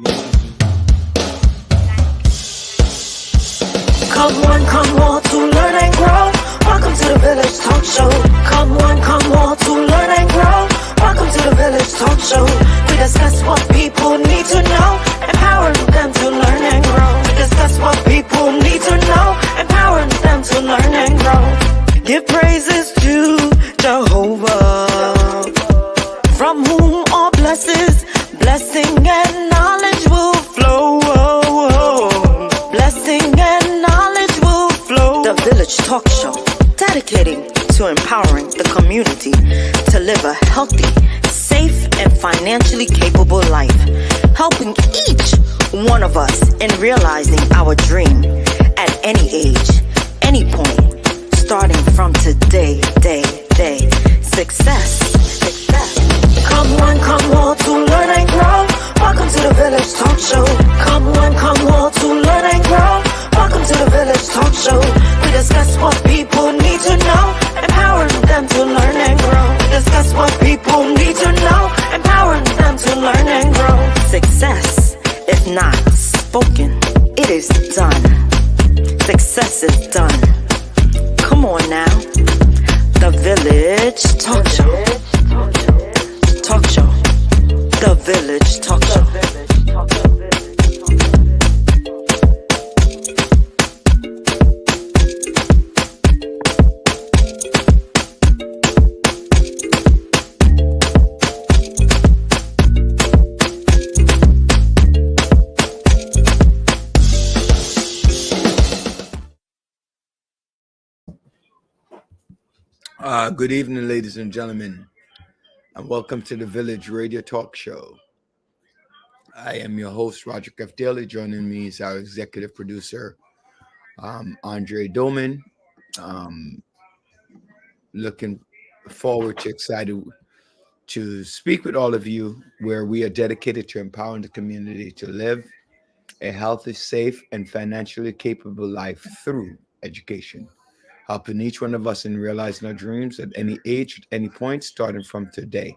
Come one, come all to learn and grow. Welcome to the Village Talk Show. Come one, come all to learn and grow. Welcome to the Village Talk Show. We discuss what people need to know, empowering them to learn and grow. We discuss what people need to know, empowering them to learn and grow. Give praises to Jehovah, from whom all blessing and knowledge will flow. Blessing and knowledge will flow. The Village Talk Show, dedicating to empowering the community to live a healthy, safe, and financially capable life, helping each one of us in realizing our dream at any age, any point, starting from today, day. Success. Come one, come all to learn and grow. Welcome to the Village Talk Show. Come one, come all to learn and grow. Welcome to the Village Talk Show. We discuss what people need to know, empowering them to learn and grow. We discuss what people need to know, empowering them to learn and grow. Success is not spoken, it is done. Success is done. Come on now. The Village Talk Show. Talk Show. The Village Talk Show. Good evening, ladies and gentlemen, and welcome to the Village Radio Talk Show. I am your host, Roger F. Daly. Joining me is our executive producer, Andre Doman. Looking forward to excited to speak with all of you, where we are dedicated to empowering the community to live a healthy, safe, and financially capable life through education, helping each one of us in realizing our dreams at any age, at any point, starting from today.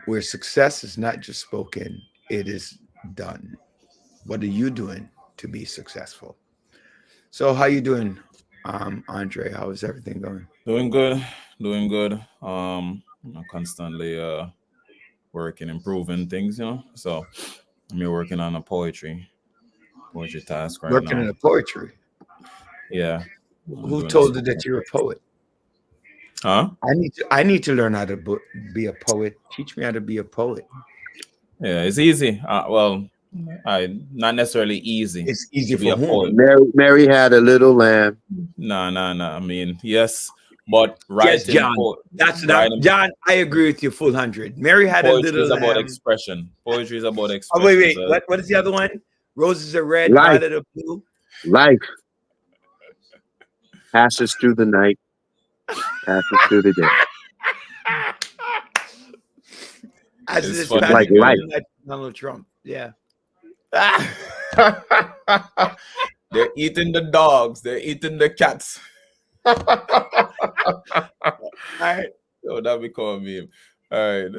Where success is not just spoken, it is done. What are you doing to be successful? So how you doing, Andre? How is everything going? Doing good. I'm constantly working, improving things, So I'm here working on a poetry task right Working now. in the poetry. Yeah. Who told you that you're a poet? Huh? I need to learn how to be a poet. Teach me how to be a poet. Yeah, it's easy. Not necessarily easy. It's easy to be for a whom? poet. Mary had a little lamb. No. I mean, yes, but Yes, writing. John. That's not John. I agree with you, full 100. Mary had a Poetry little is about lamb. expression. Poetry is about Oh, expression. wait. So What is the other one? Roses are red, Life. violet are blue. Life passes through the night, passes through the day. As It's it is funny. Like passing life. through the night, Donald Trump. Yeah. They're eating the dogs. They're eating the cats. All right. Oh, that become a meme. All right.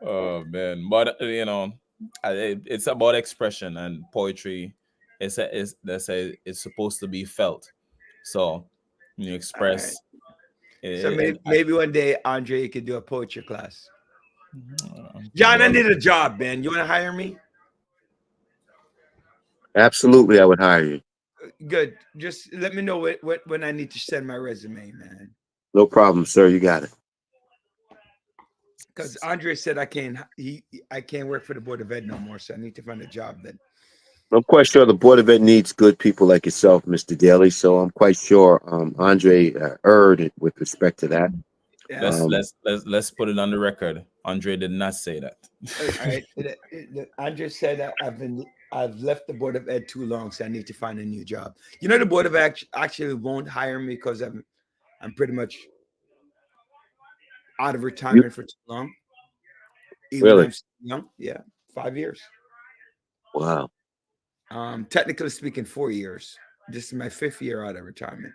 Oh man, but it's about expression, and poetry. It's supposed to be felt. So you express. So maybe one day, Andre, you could do a poetry class. John, John, I need a job, man. You want to hire me? Absolutely, I would hire you. Good. Just let me know when I need to send my resume, man. No problem, sir. You got it. Because Andre said I can't work for the Board of Ed no more, so I need to find a job then. I'm quite sure the Board of Ed needs good people like yourself, Mr. Daly. So I'm quite sure Andre erred with respect to that. Yeah. Let's put it on the record. Andre did not say that. All right. Andre said I've left the Board of Ed too long, so I need to find a new job. You know, the Board of Ed actually won't hire me because I'm pretty much out of retirement for too long. Even Really? I'm still young. Yeah, 5 years. Wow. Technically speaking, 4 years. This is my 5th year out of retirement.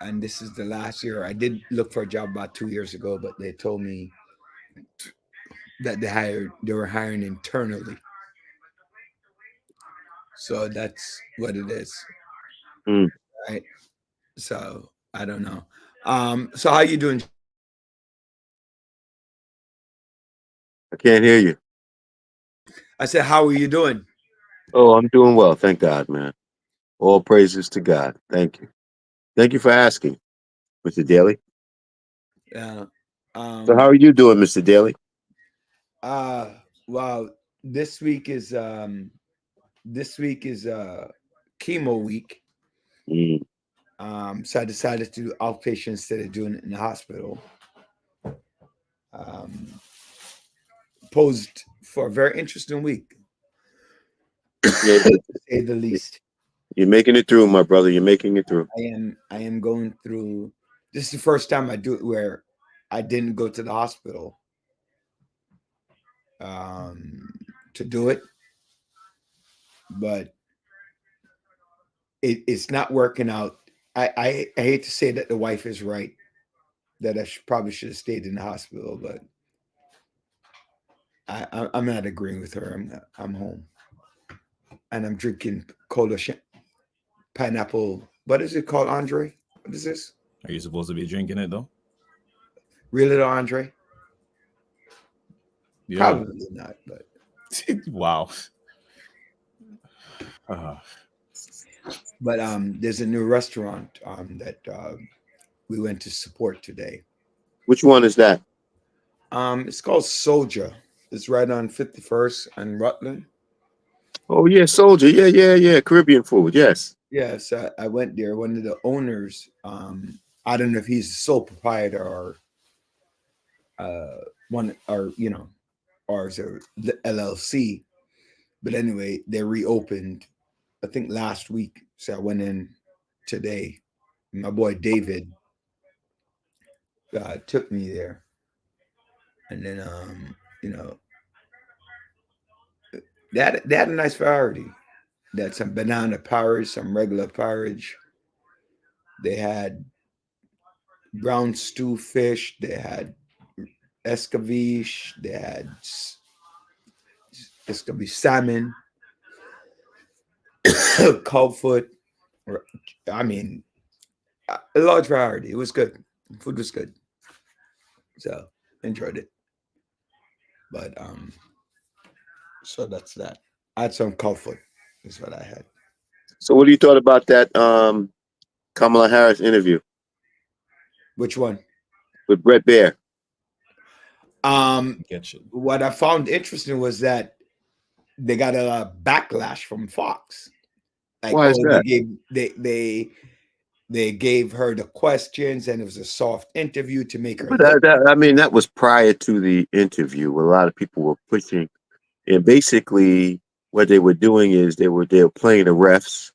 and this is the last year. I did look for a job about 2 years ago, but they told me that they were hiring internally. So that's what it is, Mm, right? So I don't know. So how you doing? I can't hear you. I said, how are you doing? Oh, I'm doing well. Thank God, man. All praises to God. Thank you. Thank you for asking, Mr. Daly. Yeah. So how Um, are you doing, Mr. Daly? uh, well, this week is chemo week. Mm, So I decided to do outpatient instead of doing it in the hospital. Um, posed for a very interesting week, yeah, to say the least. you're making it through, my brother. You're making it through. I am going through. This is the first time I do it where I didn't go to the hospital um, to do it, but it's not working out. I hate to say that the wife is right, that probably should have stayed in the hospital, but I'm not agreeing with her. I'm home and I'm drinking pineapple. What is it called, Andre? What is this? Are you supposed to be drinking it though? Real it, Andre? Yeah. Probably not, but Wow. Uh, there's a new restaurant that we went to support today. Which one is that? It's called Soldier. It's right on 51st and Rutland. Oh yeah, Soldier. Yeah, yeah, yeah. Caribbean food. Yes. Yes, I went there. One of the owners, I don't know if he's the sole proprietor or one, or or is a LLC. But anyway, they reopened, I think last week. So I went in today. My boy David took me there, and then you know, they had a nice variety. They had some banana porridge, some regular porridge. They had brown stew fish. They had escabeche. They had escabeche salmon, cold foot. I mean, a large variety. It was good. Food was good, so enjoyed it. But so that's that. I had some cold foot. Is what I had. So what do you thought about that Kamala Harris interview Which one? with Brett Baer? get you. What I found interesting was that they got a backlash from Fox. Like, Why is oh, that? they gave her the questions, and it was a soft interview to make her But look. I mean, that was prior to the interview. Where a lot of people were pushing, and basically what they were doing is they were playing the refs.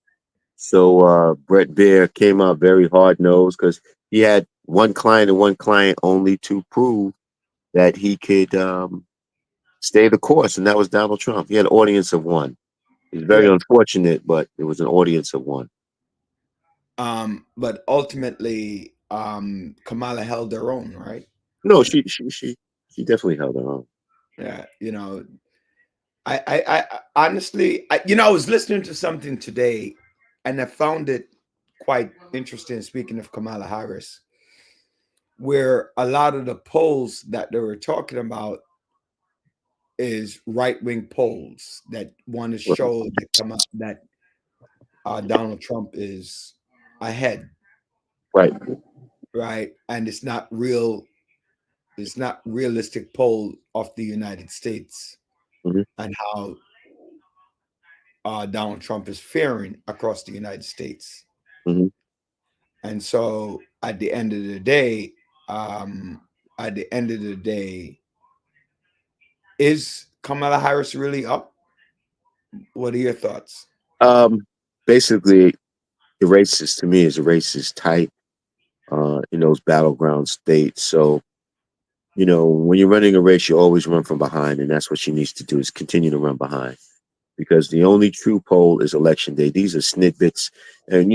So Brett Baer came out very hard nosed because he had one client and one client only to prove that he could stay the course, and that was Donald Trump. He had an audience of one. It's very Yeah. unfortunate, but it was an audience of one. But ultimately, Kamala held her own, right? No, she definitely held her own. Yeah, I honestly, I was listening to something today, and I found it quite interesting. Speaking of Kamala Harris, where a lot of the polls that they were talking about is right wing polls that want to show that Donald Trump is ahead, Right. right? And it's not real. It's not realistic poll of the United States Mhm. and how Donald Trump is faring across the United States. Mhm. And so at the end of the day, um, at the end of the day, is Kamala Harris really up? What are your thoughts? Um, Basically, the races to me is a race is tight in those battleground states. So, when you're running a race, you always run from behind, and that's what she needs to do is continue to run behind because the only true poll is election day. These are snippets, and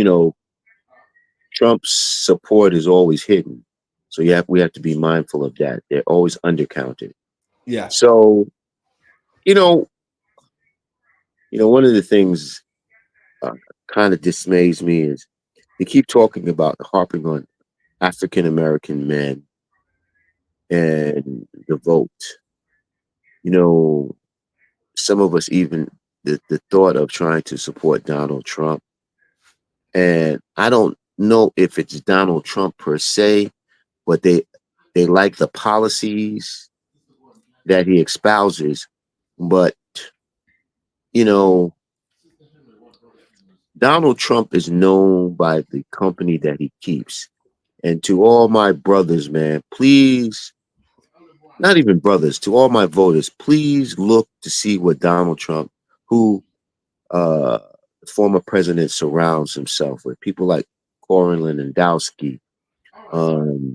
Trump's support is always hidden. So we have to be mindful of that. They're always undercounted. Yeah. So, you know, one of the things uh, kind of dismays me is they keep talking about harping on African American men and the vote. You know, some of us even the thought of trying to support Donald Trump. And I don't know if it's Donald Trump per se, but they like the policies that he espouses. But you know, Donald Trump is known by the company that he keeps. And to all my brothers, man, please, not even brothers, to all my voters, please look to see what Donald Trump, who uh former president, surrounds himself with. People like Corey Lewandowski,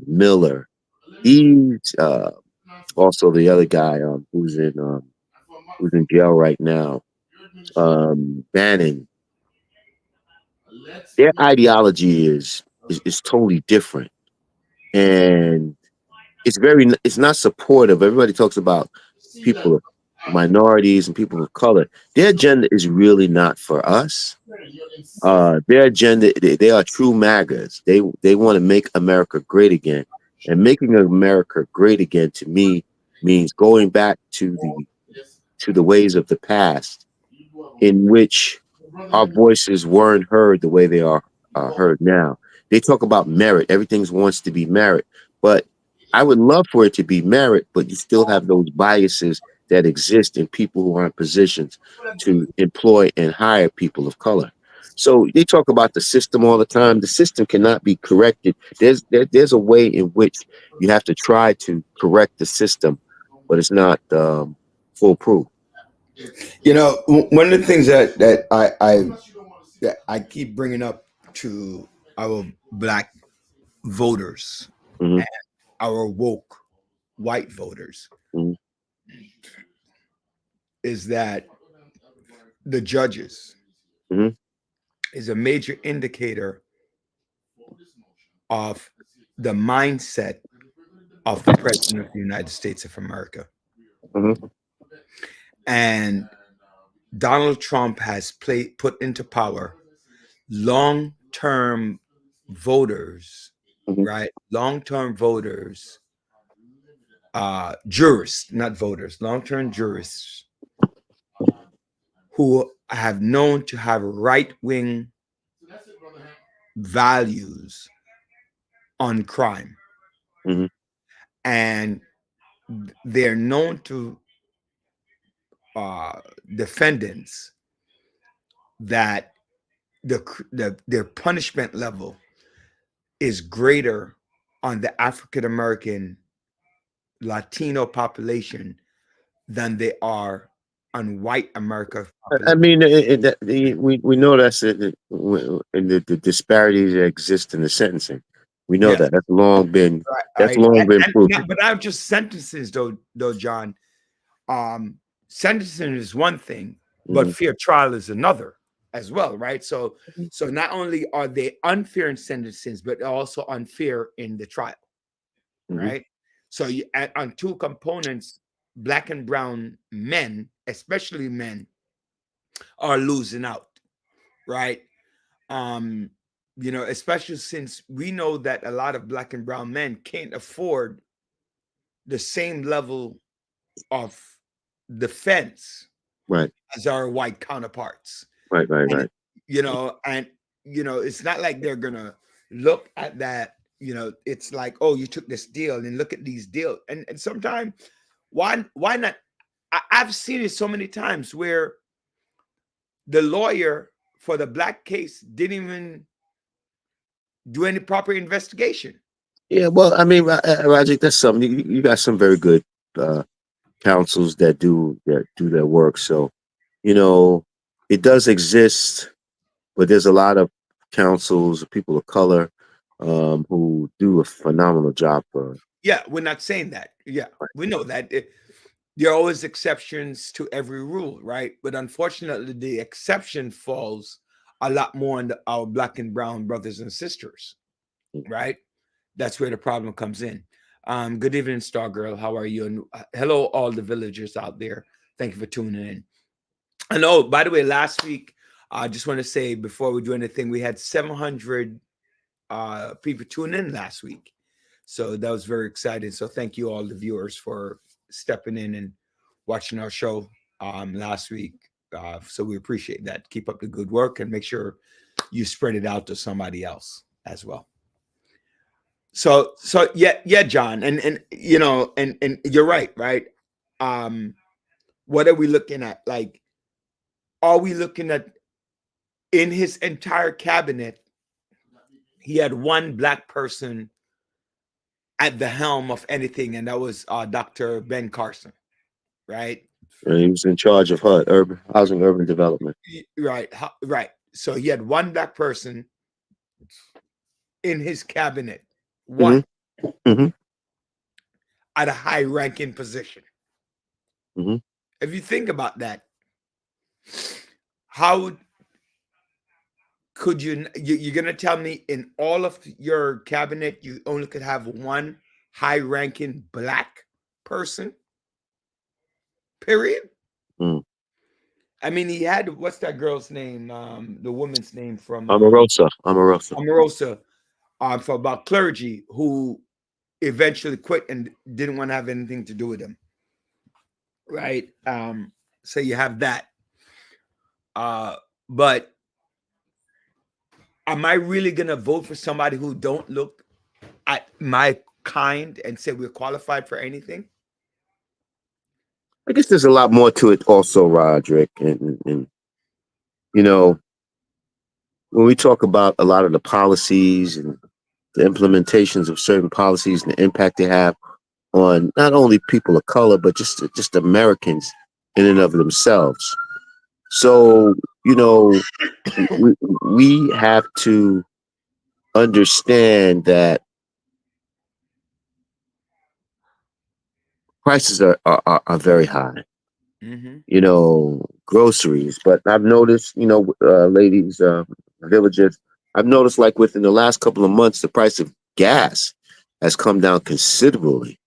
Miller. He's also the other guy who's in jail right now. Bannon. Their ideology is totally different, and it's not supportive. Everybody talks about people of minorities and people of color. Their agenda is really not for us. Their agenda, they are true MAGAs. They want to make America great again. And making America great again to me means going back to the ways of the past in which our voices weren't heard the way they are heard now. They talk about merit. Everything wants to be merit. But I would love for it to be merit, but you still have those biases that exist in people who are in positions to employ and hire people of color. So they talk about the system all the time. The system cannot be corrected. There's a way in which you have to try to correct the system, but it's not foolproof. You know, one of the things that I keep bringing up to our black voters, Hmm. our woke white voters, Hmm. is that the judges Hmm. is a major indicator of the mindset of the president of the United States of America. Hmm. And Donald Trump has put into power long-term voters, Hmm. right? Long-term voters, jurists, not voters, long-term jurists who have known to have right-wing values on crime. Hmm. And they're known to defendants that their punishment level is greater on the African American Latino population than they are on white America I population. mean, we know that's in the disparities that exist in the sentencing. We know Yes, that that's right. long been proven. But not just sentences, though, John. Sentencing is one thing, but Hmm. fair trial is another as well, right? So not only are they unfair in sentences, but also unfair in the trial, Hmm. right? So you add on two components, black and brown men, especially men, are losing out, right? Um, especially since we know that a lot of black and brown men can't afford the same level of defense Right, as our white counterparts. right, right, And right. it's not like they're gonna look at that. It's like, oh, you took this deal and look at these deals. And sometimes why not? I've seen it so many times where the lawyer for the black case didn't even do any proper investigation. Yeah, well, I mean, Rajic, that's something you got some very good uh, councils that do their work. So, you know, it does exist, but there's a lot of councils, people of color, who do a phenomenal job for. Yeah, we're not saying that. Yeah, we know that. There are always exceptions to every rule, right? But unfortunately, the exception falls a lot more on our black and brown brothers and sisters. right? That's where the problem comes in. Good evening, Star Girl. How are you? And hello, all the villagers out there. Thank you for tuning in. And oh, by the way, last week, I just want to say before we do anything, we had 700 people tune in last week. So that was very exciting. So thank you all the viewers for stepping in and watching our show last week. So we appreciate that. Keep up the good work and make sure you spread it out to somebody else as well. So yeah, John, and you know, and you're right. What are we looking at? Like, are we looking at in his entire cabinet? He had one black person at the helm of anything, and that was Dr. Ben Carson, right? And he was in charge of HUD, urban development. Right. So he had one black person in his cabinet, one at a high-ranking position. If you think about that, how could you're going to tell me in all of your cabinet you only could have one high-ranking black person, period? I mean, he had, what's that girl's name, the woman's name from Omarosa for about clergy, who eventually quit and didn't want to have anything to do with him, right? So you have that, but am I really gonna vote for somebody who don't look at my kind and say we're qualified for anything? I guess there's a lot more to it also, Roderick. And you know, when we talk about a lot of the policies and the implementations of certain policies and the impact they have on not only people of color, but just Americans in and of themselves. So, you know, we have to understand that prices are very high. You know, groceries. But I've noticed, you know, ladies, villagers, I've noticed like within the last couple of months, the price of gas has come down considerably.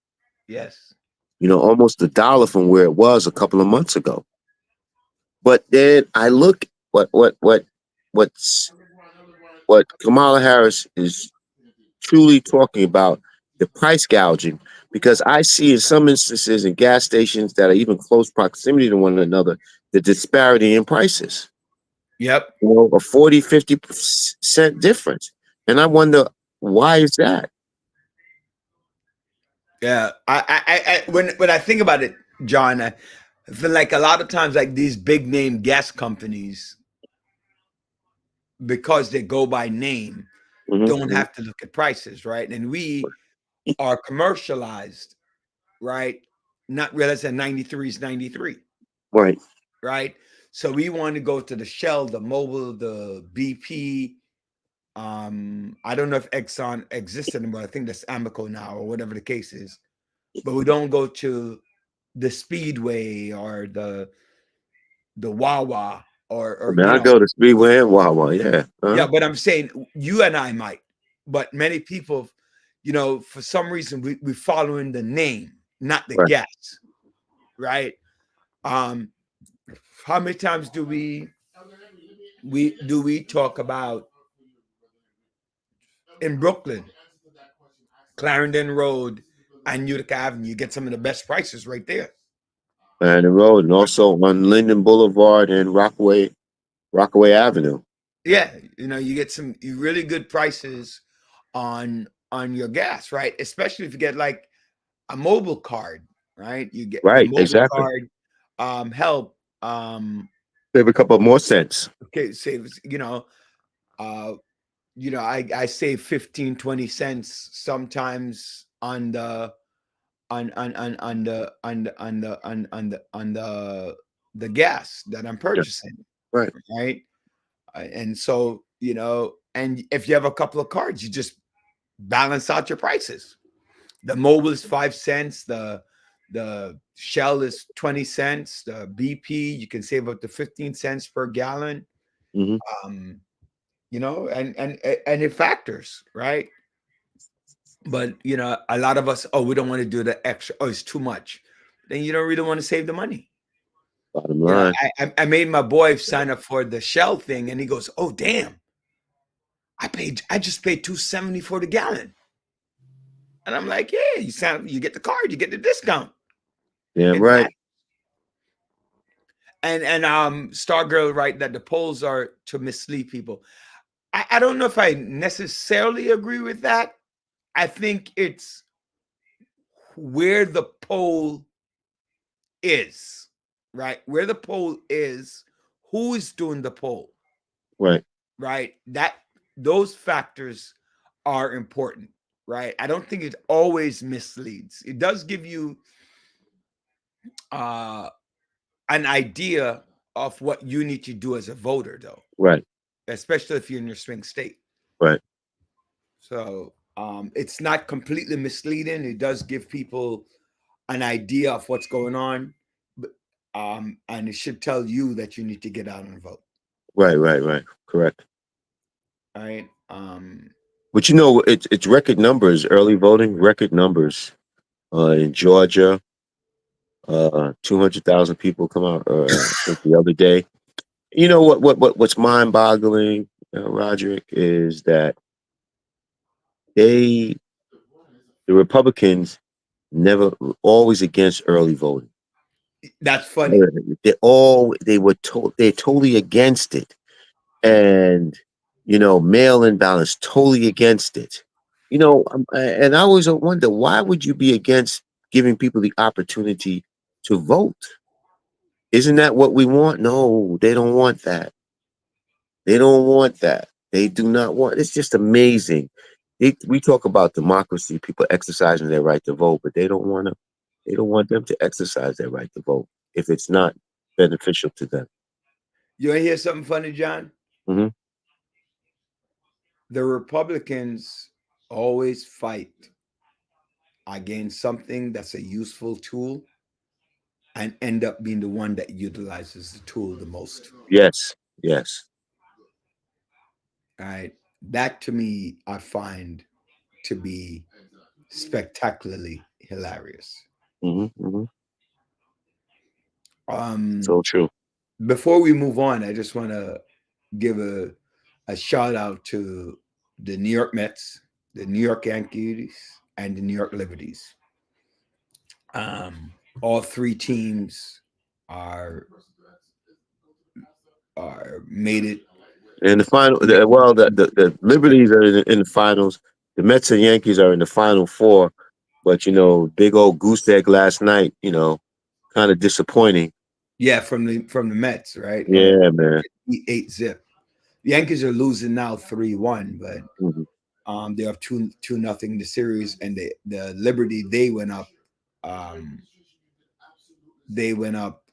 Yes. You know, almost $1 from where it was a couple of months ago. But then I look what Kamala Harris is truly talking about, the price gouging, because I see in some instances in gas stations that are even close proximity to one another, the disparity in prices. Yep. You know, a 40-50% difference. And I wonder, why is that? Yeah. I when I think about it, John, I feel like a lot of times like these big name gas companies, because they go by name, don't have to look at prices, right? And we are commercialized, right? Not realizing 93 is 93. Right. Right. So we want to go to the Shell, the Mobil, the BP. I don't know if Exxon exists anymore. I think that's Amoco now, or whatever the case is. But we don't go to the Speedway or the Wawa or I mean, I go to Speedway and Wawa, yeah. Yeah, but I'm saying you and I might, but many people, you know, for some reason we following the name, not the gas, right? How many times do we talk about in Brooklyn, Clarendon Road and Utica Avenue? You get some of the best prices right there. And the road, and also on Linden Boulevard and Rockaway Avenue. Yeah, you know, you get some really good prices on your gas, right? Especially if you get like a mobile card, right? You get right, mobile exactly. Card, help. Save a couple more cents. Okay, saves, you know, I save 15, 20 cents sometimes on the the gas that I'm purchasing. Right. Right. And so, you know, and if you have a couple of cards, you just balance out your prices. The Mobil is 5 cents, the Shell is 20 cents, the BP, you can save up to 15 cents per gallon. You know, and it factors, right? But you know, a lot of us, oh, we don't want to do the extra. Oh, it's too much. Then you don't really want to save the money. Bottom You know, line. I made my boy sign up for the Shell thing, and he goes, "Oh, damn! I just paid $2.70 for the gallon." And I'm like, "Yeah, you sign up, you get the card, you get the discount." Damn It right. and Stargirl, right, that the polls are to mislead people. I don't know if I necessarily agree with that. I think it's where the poll is, right? Where the poll is, who is doing the poll, Right. right? Those factors are important, right? I don't think it always misleads. It does give you an idea of what you need to do as a voter, though, Right. especially if you're in your swing state. Right. So it's not completely misleading. It does give people an idea of what's going on, but, and it should tell you that you need to get out and vote. Right. Right. Right. Correct. All right. But you know, it's record numbers, early voting, record numbers. In Georgia, 200,000 people come out the other day. You know what's mind-boggling, Roderick, is that the Republicans never always against early voting. That's funny. They're totally against it. And you know, mail-in ballots totally against it. You know, and I always wonder, why would you be against giving people the opportunity to vote? Isn't that what we want? No, they don't want that. They don't want that. They do not want. It's just amazing. We talk about democracy, people exercising their right to vote, but they don't want to. They don't want them to exercise their right to vote if it's not beneficial to them. You want to hear something funny, John? Mhm. The Republicans always fight against something that's a useful tool and end up being the one that utilizes the tool the most. Yes, yes. All right. That to me, I find to be spectacularly hilarious. Hmm. Um, So true. Before we move on, I just want to give a shout out to the New York Mets, the New York Yankees, and the New York Liberties. All three teams are made it. And the final, the Liberties are in the finals. The Mets and Yankees are in the final four. But you know, big old goose egg last night. You know, kind of disappointing. Yeah, from the Mets, right? Yeah, man. 8-zip. The Yankees are losing now 3-1, but Hmm. they have 2-0 the series, and the Liberty they went up. They went up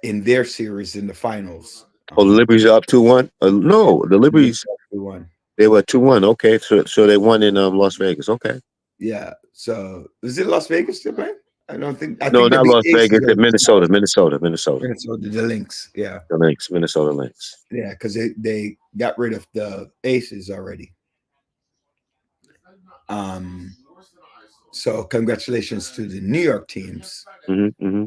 in their series in the finals. Oh, the Liberties are up 2-1. No, the Liberties they were 2-1. Okay, so they won in Las Vegas. Okay. Yeah. So is it Las Vegas they're playing? I don't think. I No, think not Las Vegas. They're Minnesota. Minnesota, the Lynx. Yeah. The Lynx, Minnesota Lynx. Yeah, because they got rid of the Aces already. So congratulations to the New York teams. Mm-hmm,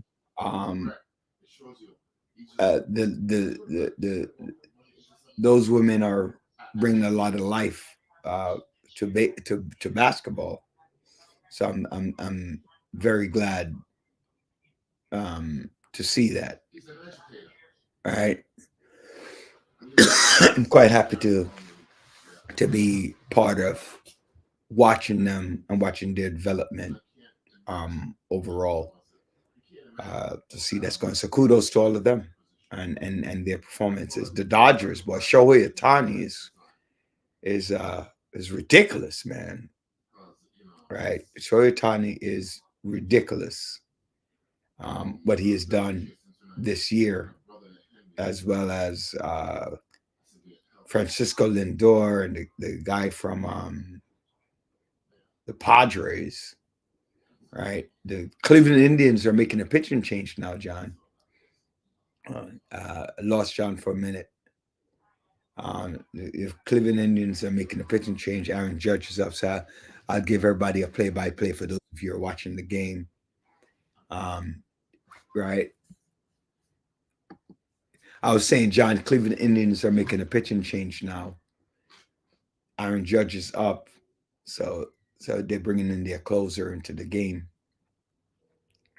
Those women are bringing a lot of life to basketball. So I'm very glad to see that. All right. I'm quite happy to be part of watching them and watching their development overall, to see that's going. So kudos to all of them and their performances. The Dodgers, boy, Shohei Ohtani is ridiculous, man. Right? Shohei Ohtani is ridiculous. What he has done this year, as well as Francisco Lindor and the guy from the Padres, right? The Cleveland Indians are making a pitching change now, John. Lost John for a minute. If Cleveland Indians are making a pitching change, Aaron Judge is up. So I'll give everybody a play-by-play for those of you who are watching the game. Right. I was saying, John, Cleveland Indians are making a pitching change now. Aaron Judge is up, so they're bringing in their closer into the game.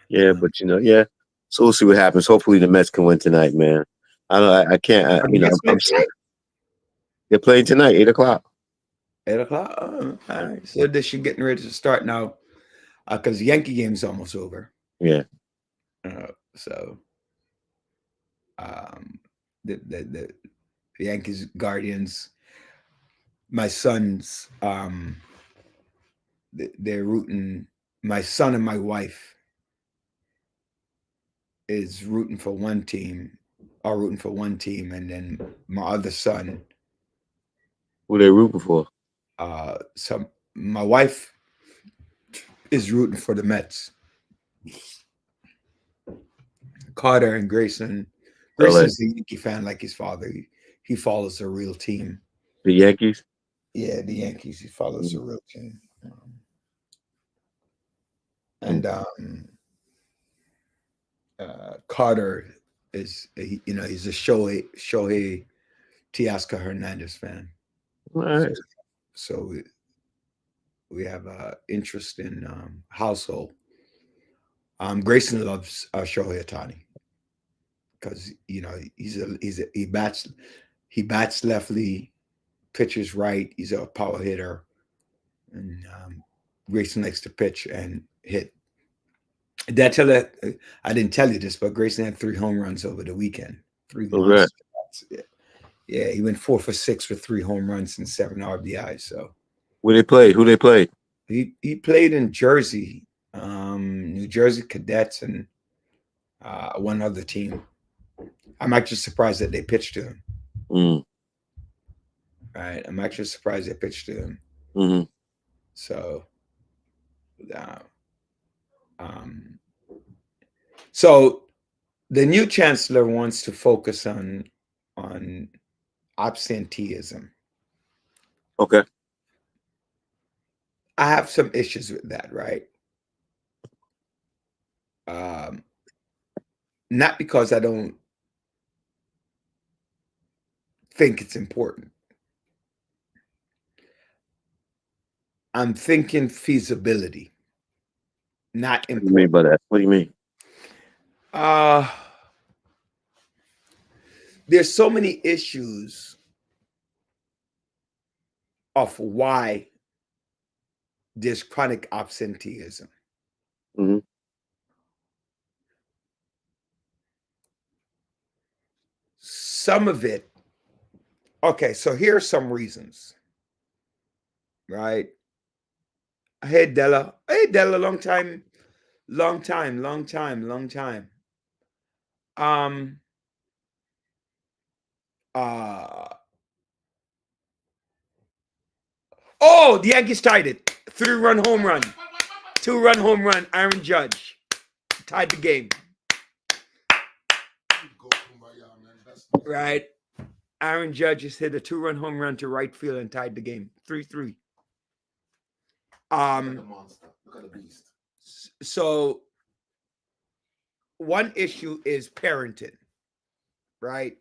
Yeah, but yeah. So we'll see what happens. Hopefully, the Mets can win tonight, man. I can't. They're playing tonight, 8:00. 8:00. All right. So they should getting ready to start now, because the Yankee game's almost over. Yeah. So, the Yankees Guardians. My sons, they're rooting. My son and my wife is rooting for one team, and then my other son. Who they rooting for? So my wife is rooting for the Mets. Carter and Grayson. Grayson's a Yankee fan like his father. He follows a real team. The Yankees? Yeah, the Yankees. He follows a real team. And Carter is, he's a Shohei Teoscar Hernandez fan. All right. So we have an interesting household. Grayson loves Shohei Ohtani because he bats leftly, pitches right. He's a power hitter, and Grayson likes to pitch and hit. I didn't tell you this, but Grayson had 3 home runs over the weekend. 3 months. Yeah, he went 4 for 6 with 3 home runs and 7 RBIs. So where they played? Who they played? He played in Jersey, New Jersey Cadets, and one other team. I'm actually surprised that they pitched to him. Right, I'm actually surprised they pitched to him. Mm-hmm. So, so the new chancellor wants to focus on absenteeism. Okay. I have some issues with that, right? Not because I don't think it's important. I'm thinking feasibility, not important. What do you mean by that? What do you mean? There's so many issues of why there's chronic absenteeism. Mm-hmm. Some of it, okay, so here are some reasons, right? Hey, Della. Hey, Della, long time. Oh, the Yankees tied it. 3-run home run. 2-run home run. Aaron Judge tied the game. Right. Aaron Judge has hit a 2-run home run to right field and tied the game. 3-3. Look at the monster. Look at the beast. So one issue is parenting, right?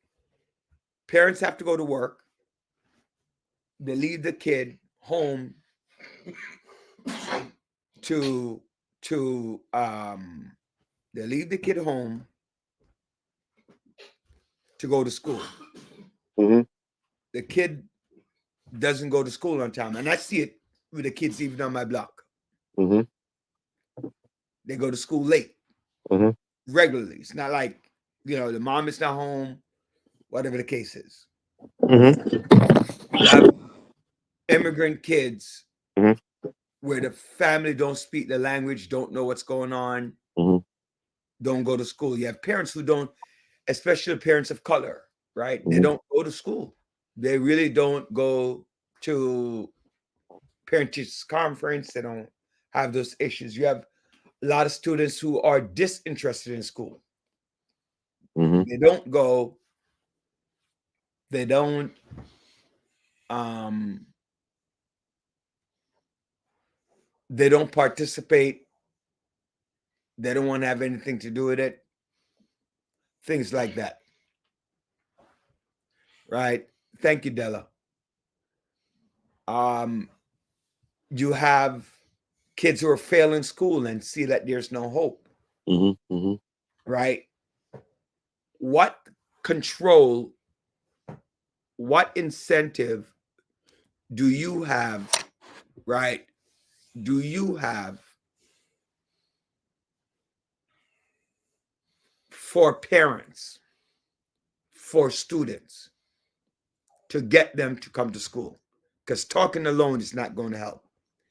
Parents have to go to work. They leave the kid home they leave the kid home to go to school. Mm-hmm. The kid doesn't go to school on time, and I see it with the kids even on my block. Mm-hmm. They go to school late, regularly. It's not like, the mom is not home, whatever the case is. Mm-hmm. You have immigrant kids where the family don't speak the language, don't know what's going on, don't go to school. You have parents who don't, especially parents of color, right? They don't go to school. They really don't go to parent-teachers conference. They don't have those issues. You have a lot of students who are disinterested in school. They don't go. They don't um they don't participate. They don't want to have anything to do with it. Things like that. Right? Thank you, Della. You have kids who are failing school and see that there's no hope. Mm-hmm. Mm-hmm. Right? What control, what incentive do you have, right? Do you have for parents, for students, to get them to come to school? Because talking alone is not going to help.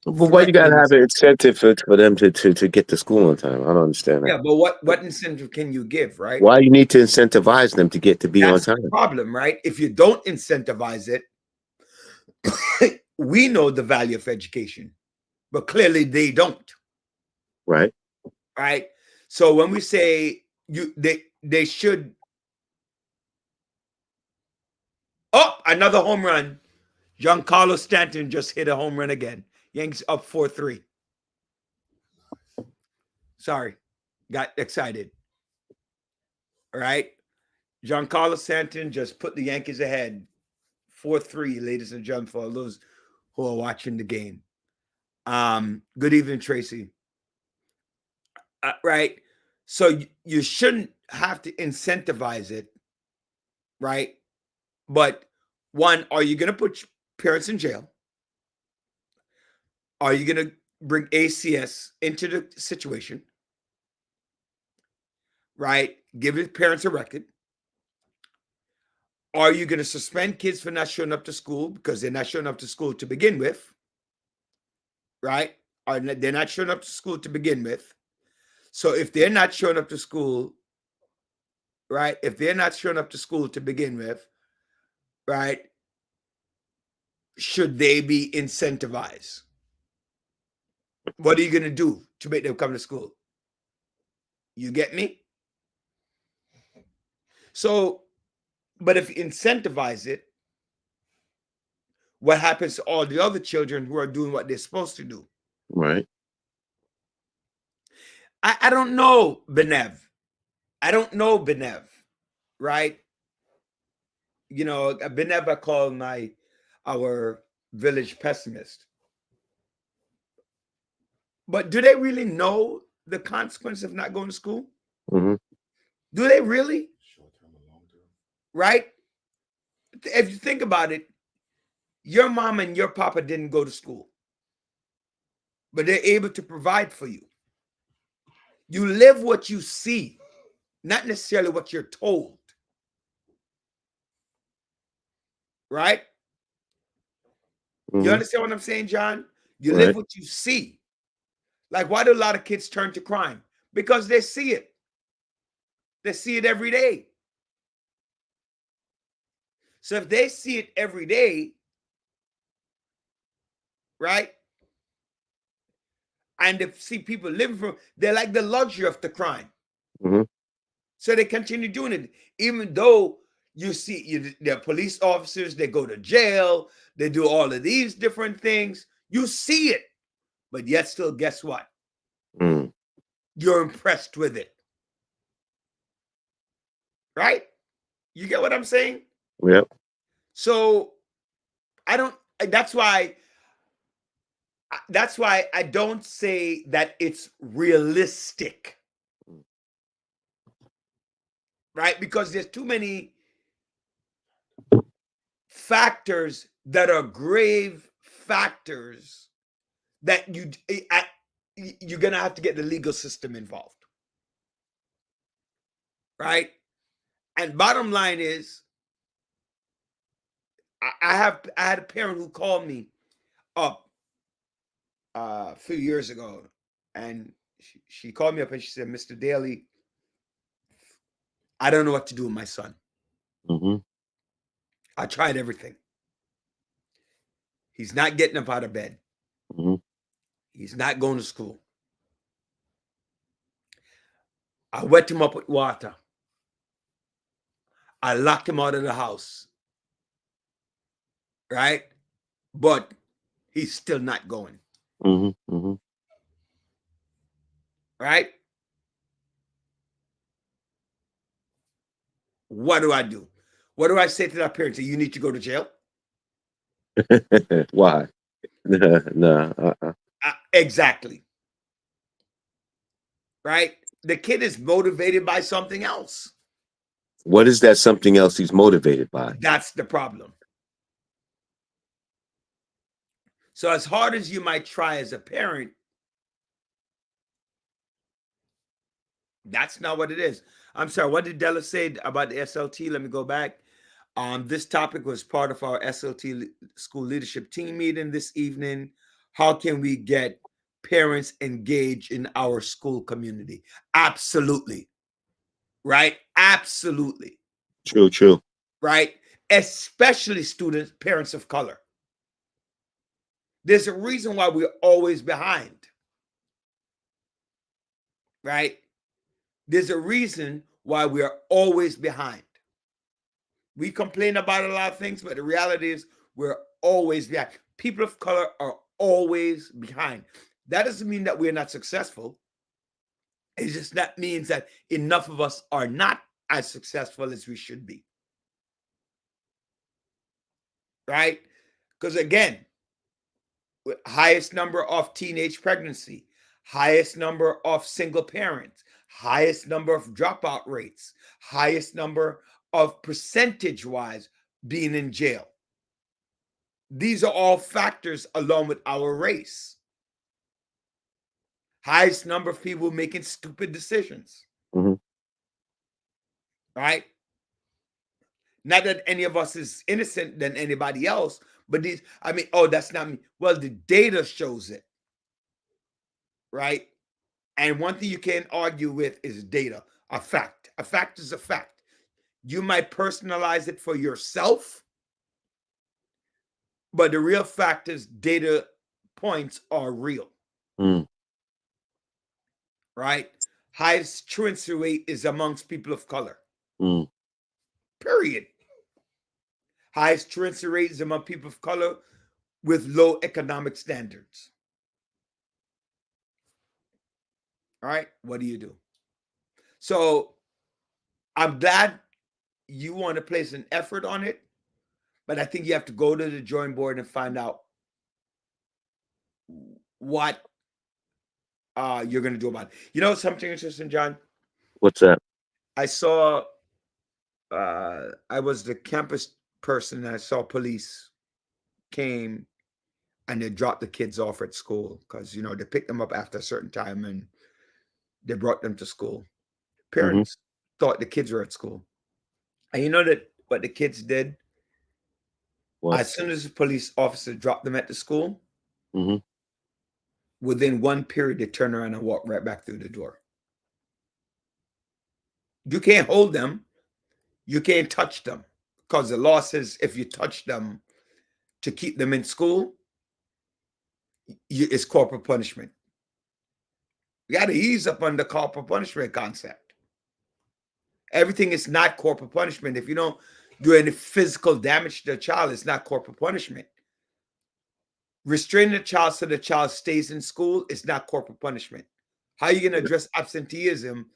But why you gotta Threatening have is- an incentive for them to get to school on time? I don't understand that. Yeah, but what incentive can you give, right? Why you need to incentivize them to get to be on That's time? the problem, right? If you don't incentivize it, we know the value of education, but clearly they don't, Right? right? So when we say they should. Oh, another home run. Giancarlo Stanton just hit a home run again. Yankees up 4-3. Sorry, got excited. All right. Giancarlo Stanton just put the Yankees ahead 4-3, ladies and gentlemen, for those who are watching the game. Good evening, Tracy. Right. So you shouldn't have to incentivize it, right? But one, are you going to put parents in jail? Are you going to bring ACS into the situation? Right? Give the parents a record. Are you going to suspend kids for not showing up to school because they're not showing up to school to begin with? Right? Or they're not showing up to school to begin with. So if they're not showing up to school, right? If they're not showing up to school to begin with, right? Should they be incentivized? What are you going to do to make them come to school? You get me? So, but if you incentivize it, what happens to all the other children who are doing what they're supposed to do? Right. I don't know, Benev. I don't know, Benev, right? You know, Benev, I call our village pessimist. But do they really know the consequence of not going to school? Mm-hmm. Do they really? Right? If you think about it, your mom and your papa didn't go to school, but they're able to provide for you. You live what you see, not necessarily what you're told. Right? Mm-hmm. You understand what I'm saying, John? You Right. live what you see. Like, why do a lot of kids turn to crime? Because they see it. They see it every day. So if they see it every day, right? And they see people living from, they're like the luxury of the crime. Mm-hmm. So they continue doing it, even though you see they're police officers, they go to jail, they do all of these different things. You see it, but yet still, guess what? Mm. You're impressed with it. Right? You get what I'm saying? Yep. So that's why I don't say that it's realistic. Right? Because there's too many factors that are grave factors that you're going to have to get the legal system involved. Right? And bottom line is, I had a parent who called me up a few years ago, and she called me up and she said, Mr. Daly, I don't know what to do with my son. Mm-hmm. I tried everything. He's not getting up out of bed. Mm-hmm. He's not going to school. I wet him up with water. I locked him out of the house. right? But he's still not going, Mm-hmm. Mm-hmm. right? What do I do? What do I say to that parent? You need to go to jail? Why? No. Exactly, right? The kid is motivated by something else. What is that something else he's motivated by? That's the problem. So as hard as you might try as a parent, that's not what it is. I'm sorry, what did Della say about the SLT? Let me go back. This topic was part of our SLT school leadership team meeting this evening. How can we get parents engaged in our school community? Absolutely. Right? Absolutely. True. Right? Especially students, parents of color. There's a reason why we're always behind. Right? There's a reason why we are always behind. We complain about a lot of things, but the reality is we're always behind. People of color are always behind. That doesn't mean that we're not successful. It just that means that enough of us are not as successful as we should be. Right? Because again, highest number of teenage pregnancy, highest number of single parents, highest number of dropout rates, highest number of percentage-wise being in jail. These are all factors along with our race. Highest number of people making stupid decisions. Mm-hmm. Right? Not that any of us is innocent than anybody else, but these, I mean, oh, that's not me. Well, the data shows it. Right? And one thing you can't argue with is data, a fact. A fact is a fact. You might personalize it for yourself, but the real fact is data points are real. Mm. Right? Highest truancy rate is amongst people of color. Mm. Period. Highest truancy rate is among people of color with low economic standards. All right, what do you do? So I'm glad you want to place an effort on it, but I think you have to go to the drawing board and find out what you're going to do about it. You know something interesting, John? What's that? I saw, I was the campus person, and I saw police came and they dropped the kids off at school because, you know, they picked them up after a certain time and they brought them to school. Parents thought the kids were at school. And you know that what the kids did? What? As soon as the police officer dropped them at the school, Mm-hmm. within one period, they turned around and walked right back through the door. You can't hold them. You can't touch them because the law says if you touch them to keep them in school, it's corporal punishment. You got to ease up on the corporal punishment concept. Everything is not corporal punishment. If you don't do any physical damage to the child, it's not corporal punishment. Restraining a child so the child stays in school is not corporal punishment. How are you going to address absenteeism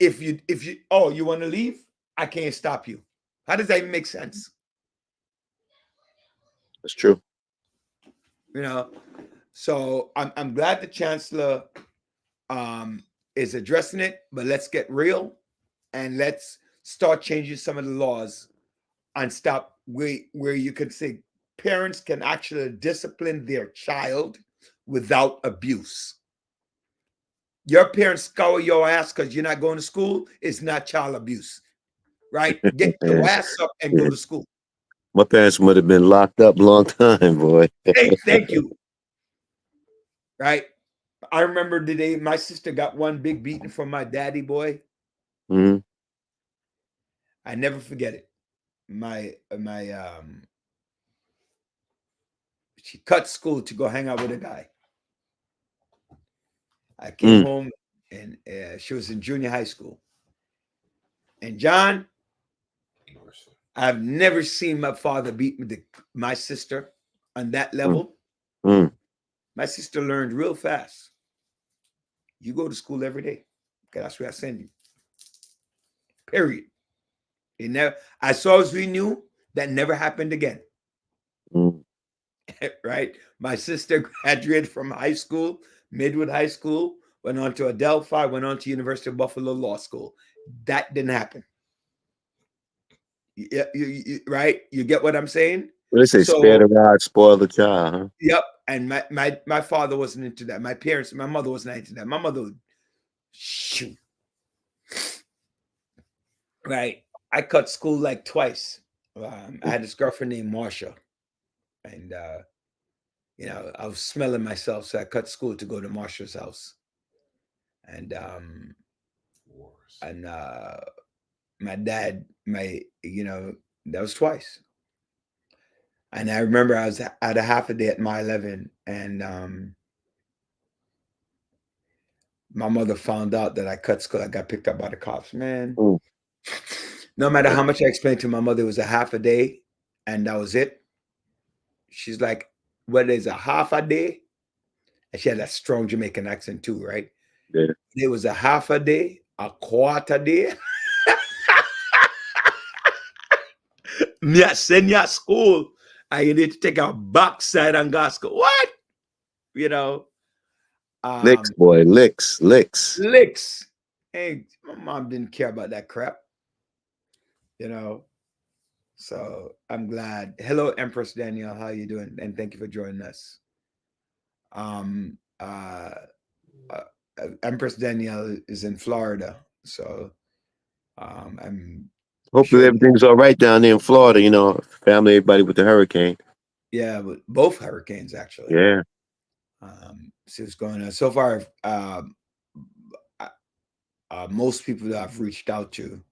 if you you want to leave? I can't stop you. How does that even make sense? That's true. You know, so I'm glad the chancellor is addressing it, but let's get real and let's start changing some of the laws and stop where you could say parents can actually discipline their child without abuse. Your parents scour your ass because you're not going to school. It's not child abuse, right? Get your ass up and go to school. My parents would have been locked up a long time, boy. Thank you. Right? I remember the day my sister got one big beating from my daddy, boy. Mm-hmm. I never forget it. She cut school to go hang out with a guy. I came home and she was in junior high school. And John, I've never seen my father beat my sister on that level. Mm. My sister learned real fast. You go to school every day. Okay, that's where I send you. Period. It never, as far as we knew, that never happened again. Mm. Right? My sister graduated from high school, Midwood High School, went on to Adelphi, went on to University of Buffalo Law School. That didn't happen. Yeah, right? You get what I'm saying? What they say, spare the rod, spoil the child, huh? Yep. And my father wasn't into that. My mother wasn't into that. My mother would shoot. Right. I cut school like twice. I had this girlfriend named Marsha. And I was smelling myself, so I cut school to go to Marsha's house. And my dad, that was twice. And I remember I was at a half a day at my 11, and my mother found out that I cut school. I got picked up by the cops, man. Mm. No matter how much I explained to my mother, it was a half a day, and that was it. She's like, "What is a half a day?" And she had that strong Jamaican accent too, right? Yeah. It was a half a day, a quarter day. Me I send you at school. You need to take a backside and go to school. What? Licks, boy, licks. Licks. Hey, my mom didn't care about that crap. So I'm glad. Hello, Empress Danielle. How you doing? And thank you for joining us. Empress Danielle is in Florida, so I'm Hopefully sure. everything's all right down there in Florida. Family, everybody with the hurricane. Yeah, but both hurricanes actually. Yeah. See what's going on. So far, most people that I've reached out to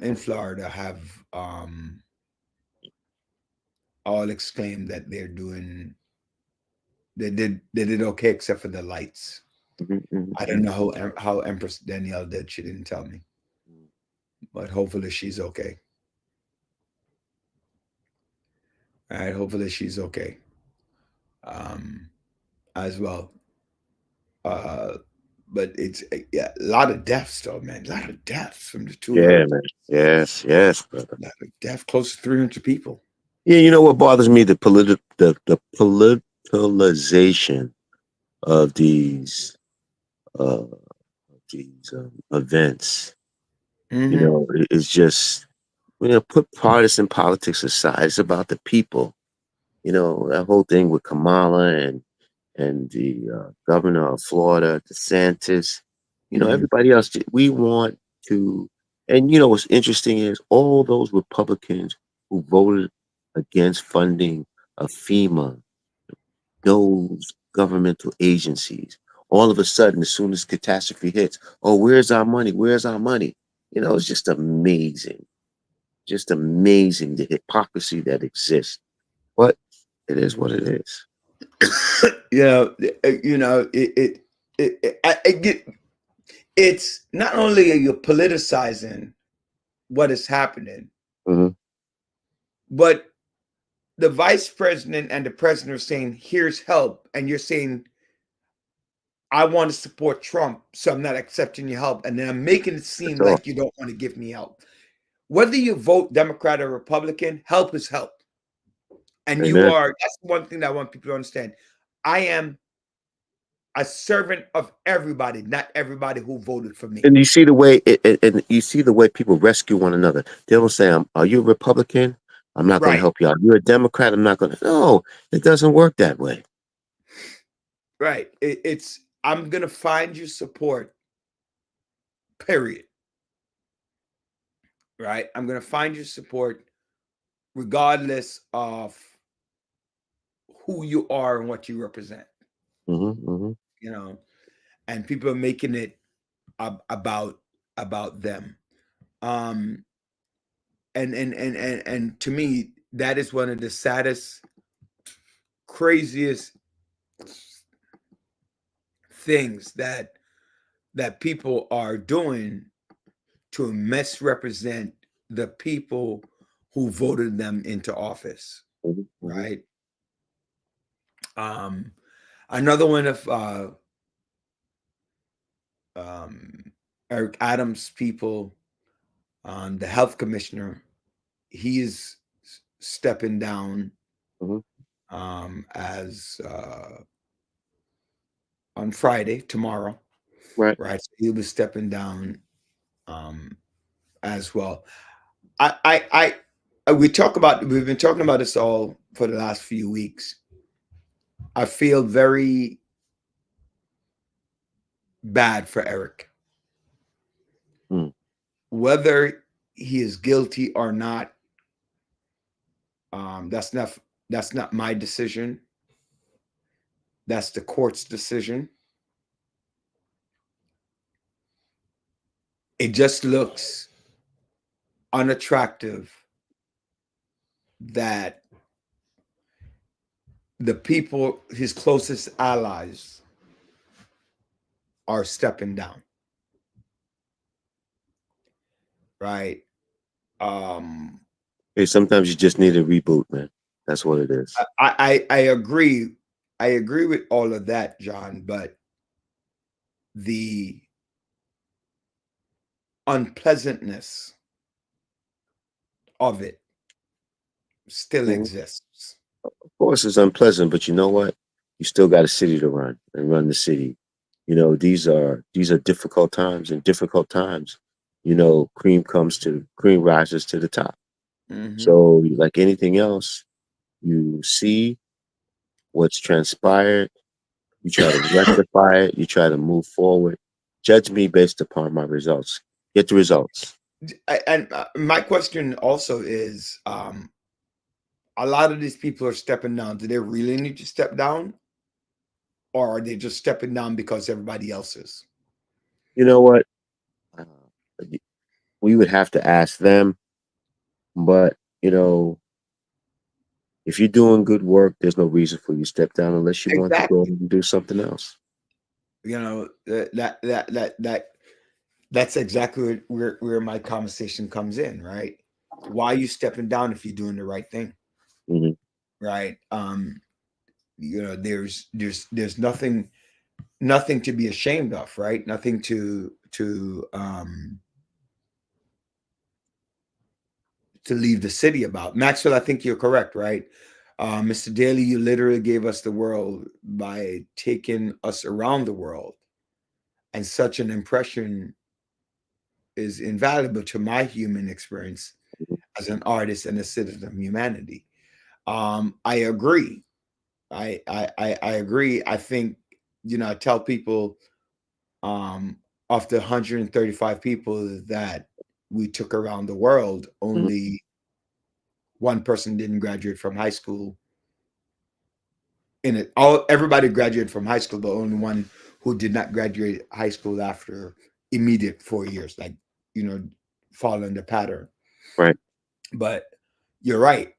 in Florida have all exclaimed that they did okay except for the lights. Mm-hmm. I don't know how Empress Danielle did. She didn't tell me, but hopefully she's okay. All right, hopefully she's okay. As well. But it's a lot of deaths though, man. A lot of deaths from the two. Yeah, man. Yes, brother. A lot of deaths, close to 300 people. Yeah, you know what bothers me? The politicalization of these events. Mm-hmm. It's just put partisan politics aside. It's about the people. That whole thing with Kamala and the governor of Florida, DeSantis. Everybody else. We want to. And what's interesting is all those Republicans who voted against funding of FEMA, those governmental agencies. All of a sudden, as soon as catastrophe hits, oh, where's our money? Where's our money? It's just amazing. Just amazing the hypocrisy that exists. But it is what it is. It's not only are you politicizing what is happening, but the vice president and the president are saying, here's help. And you're saying, I want to support Trump, so I'm not accepting your help. And then I'm making it seem like you don't want to give me help. Whether you vote Democrat or Republican, help is help. And that's one thing that I want people to understand. I am a servant of everybody, not everybody who voted for me. And you see the way people rescue one another. They don't say, "Are you a Republican? I'm not going to help you out. You're a Democrat. I'm not going to." No, it doesn't work that way. Right. I'm going to find you support. Period. Right. I'm going to find you support, regardless of who you are and what you represent. And people are making it about them. And to me, that is one of the saddest, craziest things that people are doing to misrepresent the people who voted them into office, Mhm, mhm. right? Another one of Eric Adams' people, the health commissioner, he is stepping down Mhm. as on Friday, tomorrow, Right. right? So he'll be stepping down as well. We've been talking about this all for the last few weeks. I feel very bad for Eric. Mm. Whether he is guilty or not, that's not my decision. That's the court's decision. It just looks unattractive that the people, his closest allies, are stepping down. Right. Hey, sometimes you just need a reboot, man. That's what it is. I agree. I agree with all of that, John, but the unpleasantness of it still Mhm. exists. Of course, it's unpleasant, but you know what? You still got a city to run and run the city. You know, these are difficult times, and difficult times, cream rises to the top. Hmm. So, like anything else, you see what's transpired, you try to rectify it, you try to move forward. Judge me based upon my results. Get the results. And my question also is, a lot of these people are stepping down. Do they really need to step down, or are they just stepping down because everybody else is? You know what? Uh, we would have to ask them, but if you're doing good work, there's no reason for you to step down unless you want to go Exactly. and do something else. That's exactly where my conversation comes in, right? Why are you stepping down if you're doing the right thing, Hmm. right? There's nothing to be ashamed of, right? Nothing to leave the city about. Maxwell, I think you're correct, right? Mr. Daly, you literally gave us the world by taking us around the world, and such an impression is invaluable to my human experience as an artist and a citizen of humanity. I agree. I agree. I think, I tell people, of the 135 people that we took around the world, Hmm. only one person didn't graduate from high school. Everybody graduated from high school, but only one who did not graduate high school after immediate 4 years, like, you know, following the pattern. Right. But you're right,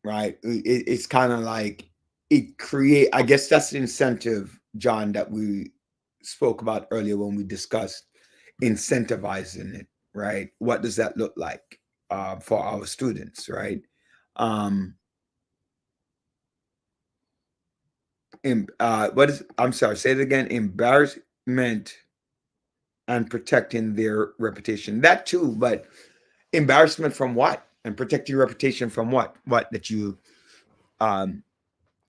right? It's kind of like I guess that's the incentive, John, that we spoke about earlier when we discussed incentivizing it, right? What does that look like for our students, right? Um, what is, I'm sorry, say it again, embarrassment and protecting their reputation. That too, but embarrassment from what? And protect your reputation from what? What, um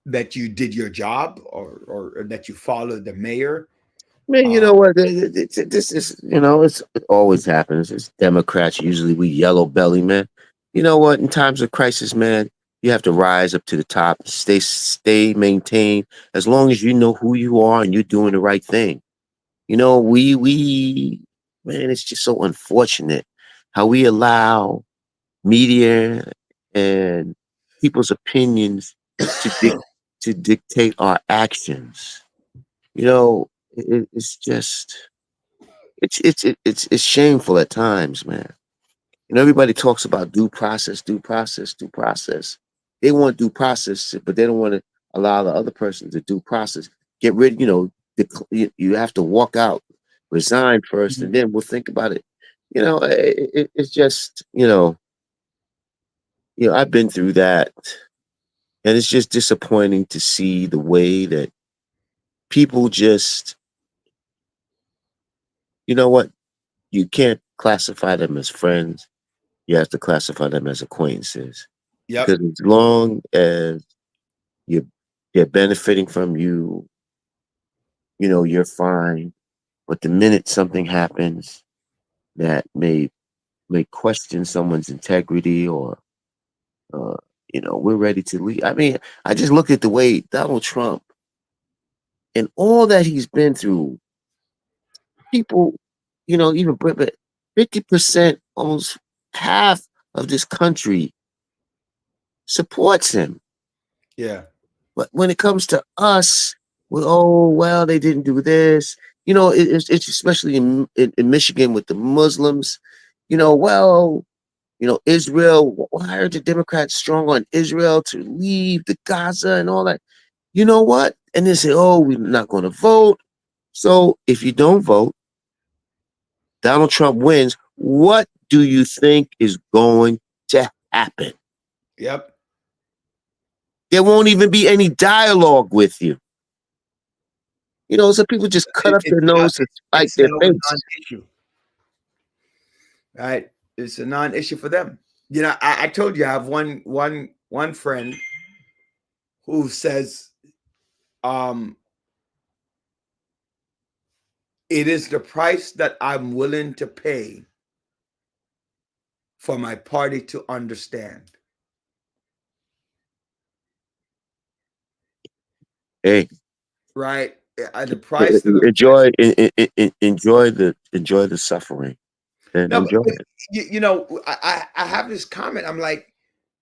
that you did your job, or that you followed the mayor. Man, you Uh, know what? This is, it always happens. It's Democrats. Usually we yellow belly, man. You know what? In times of crisis, man, you have to rise up to the top, maintain. As long as you know who you are and you're doing the right thing. Man, it's just so unfortunate how we allow media and people's opinions to to dictate our actions. It's just it's shameful at times, man. Everybody talks about due process, due process, due process. They want due process, but they don't want to allow the other person to due process. Get rid, you have to walk out, resign first, and then we'll think about it. It's just, I've been through that, and it's just disappointing to see the way that people just, you know what? You can't classify them as friends. You have to classify them as acquaintances. Yep. Because as long as you they're benefiting from you, you're fine. But the minute something happens that may question someone's integrity, or uh, we're ready to leave. I mean, I just look at the way Donald Trump and all that he's been through. People, even 50%, almost half of this country supports him. Yeah. But when it comes to us, well, they didn't do this. It's especially in Michigan with the Muslims. Israel. Why are the Democrats strong on Israel to leave the Gaza and all that? You know what? And they say, oh, we're not going to vote. So if you don't vote, Donald Trump wins. What do you think is going to happen? Yep. There won't even be any dialogue with you. So people just cut off their nose to spite It's their now a face. non-issue. Right? It's a non-issue for them. I told you I have one friend who says, it is the price that I'm willing to pay for my party to understand. Hey, Right? The price that enjoy the suffering and no, enjoy but, it. I have this comment. I'm like,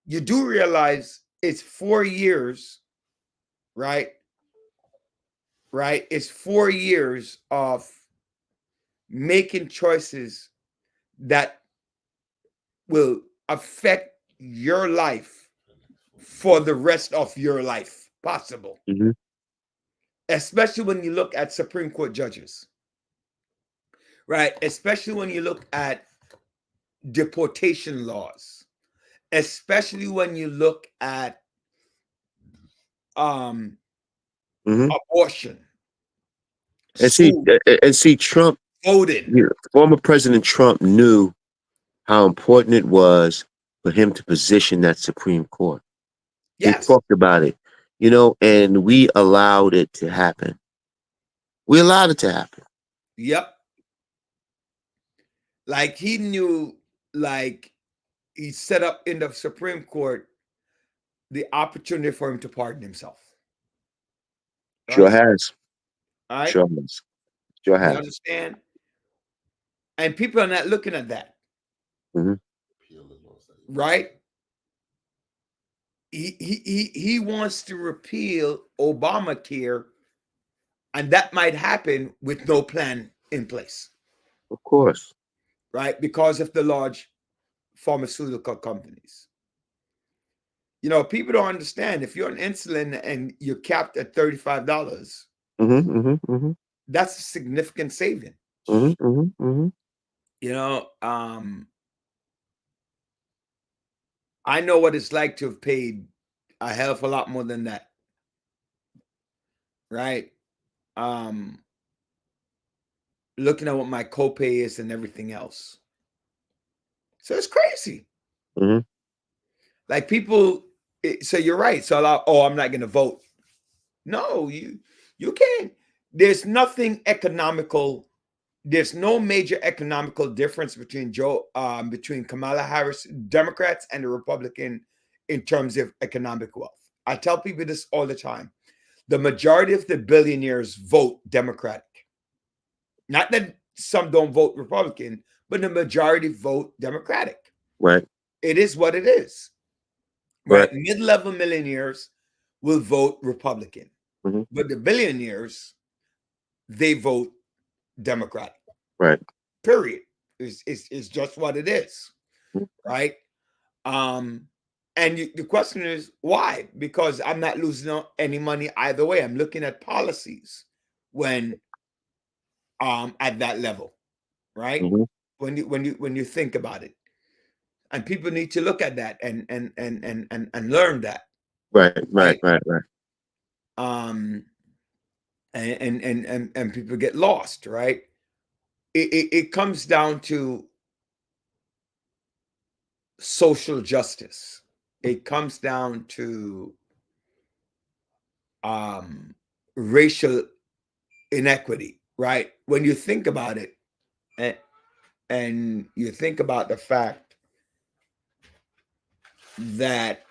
you do realize it's 4 years, right? Right? It's 4 years of making choices that will affect your life for the rest of your life, possible. Mhm. Especially when you look at Supreme Court judges, right? Especially when you look at deportation laws, especially when you look at Mhm. abortion, And see, school, Trump, voting. former President Trump knew how important it was for him to position that Supreme Court. He Yes. talked about it, and we allowed it to happen. We allowed it to happen. Yep. Like he knew, like he set up in the Supreme Court the opportunity for him to pardon himself. Sure Right? has. All right. Sure has. Sure You has. understand? And people are not looking at that. Mhm. Right? He wants to repeal Obamacare, and that might happen with no plan in place, Of course. right? Because of the large pharmaceutical companies. People don't understand, if you're on insulin and you're capped at $35, Mhm. Mhm. Mhm. that's a significant saving. Mhm. Mhm. Mhm. I know what it's like to have paid a hell of a lot more than that. Right? Looking at what my copay is and everything else. So it's crazy. Mhm. Like people, so you're right. So I'm not going to vote. No, you can't. There's nothing economical. There's no major economical difference between between Kamala Harris, Democrats, and the Republican in terms of economic wealth. I tell people this all the time. The majority of the billionaires vote Democratic. Not that some don't vote Republican, but the majority vote Democratic. Right. It is what it is. Right. Right? Mid-level millionaires will vote Republican, Mhm. but the billionaires, they vote Democratic. Right. Period. It's just what it is, Mhm. right? And the question is why? Because I'm not losing any money either way. I'm looking at policies when at that level, right? Mhm. When you think about it, And people need to look at that and learn that. Right. And people get lost, right? It comes down to social justice. It comes down to racial inequity, right? When you think about it, and you think about the fact that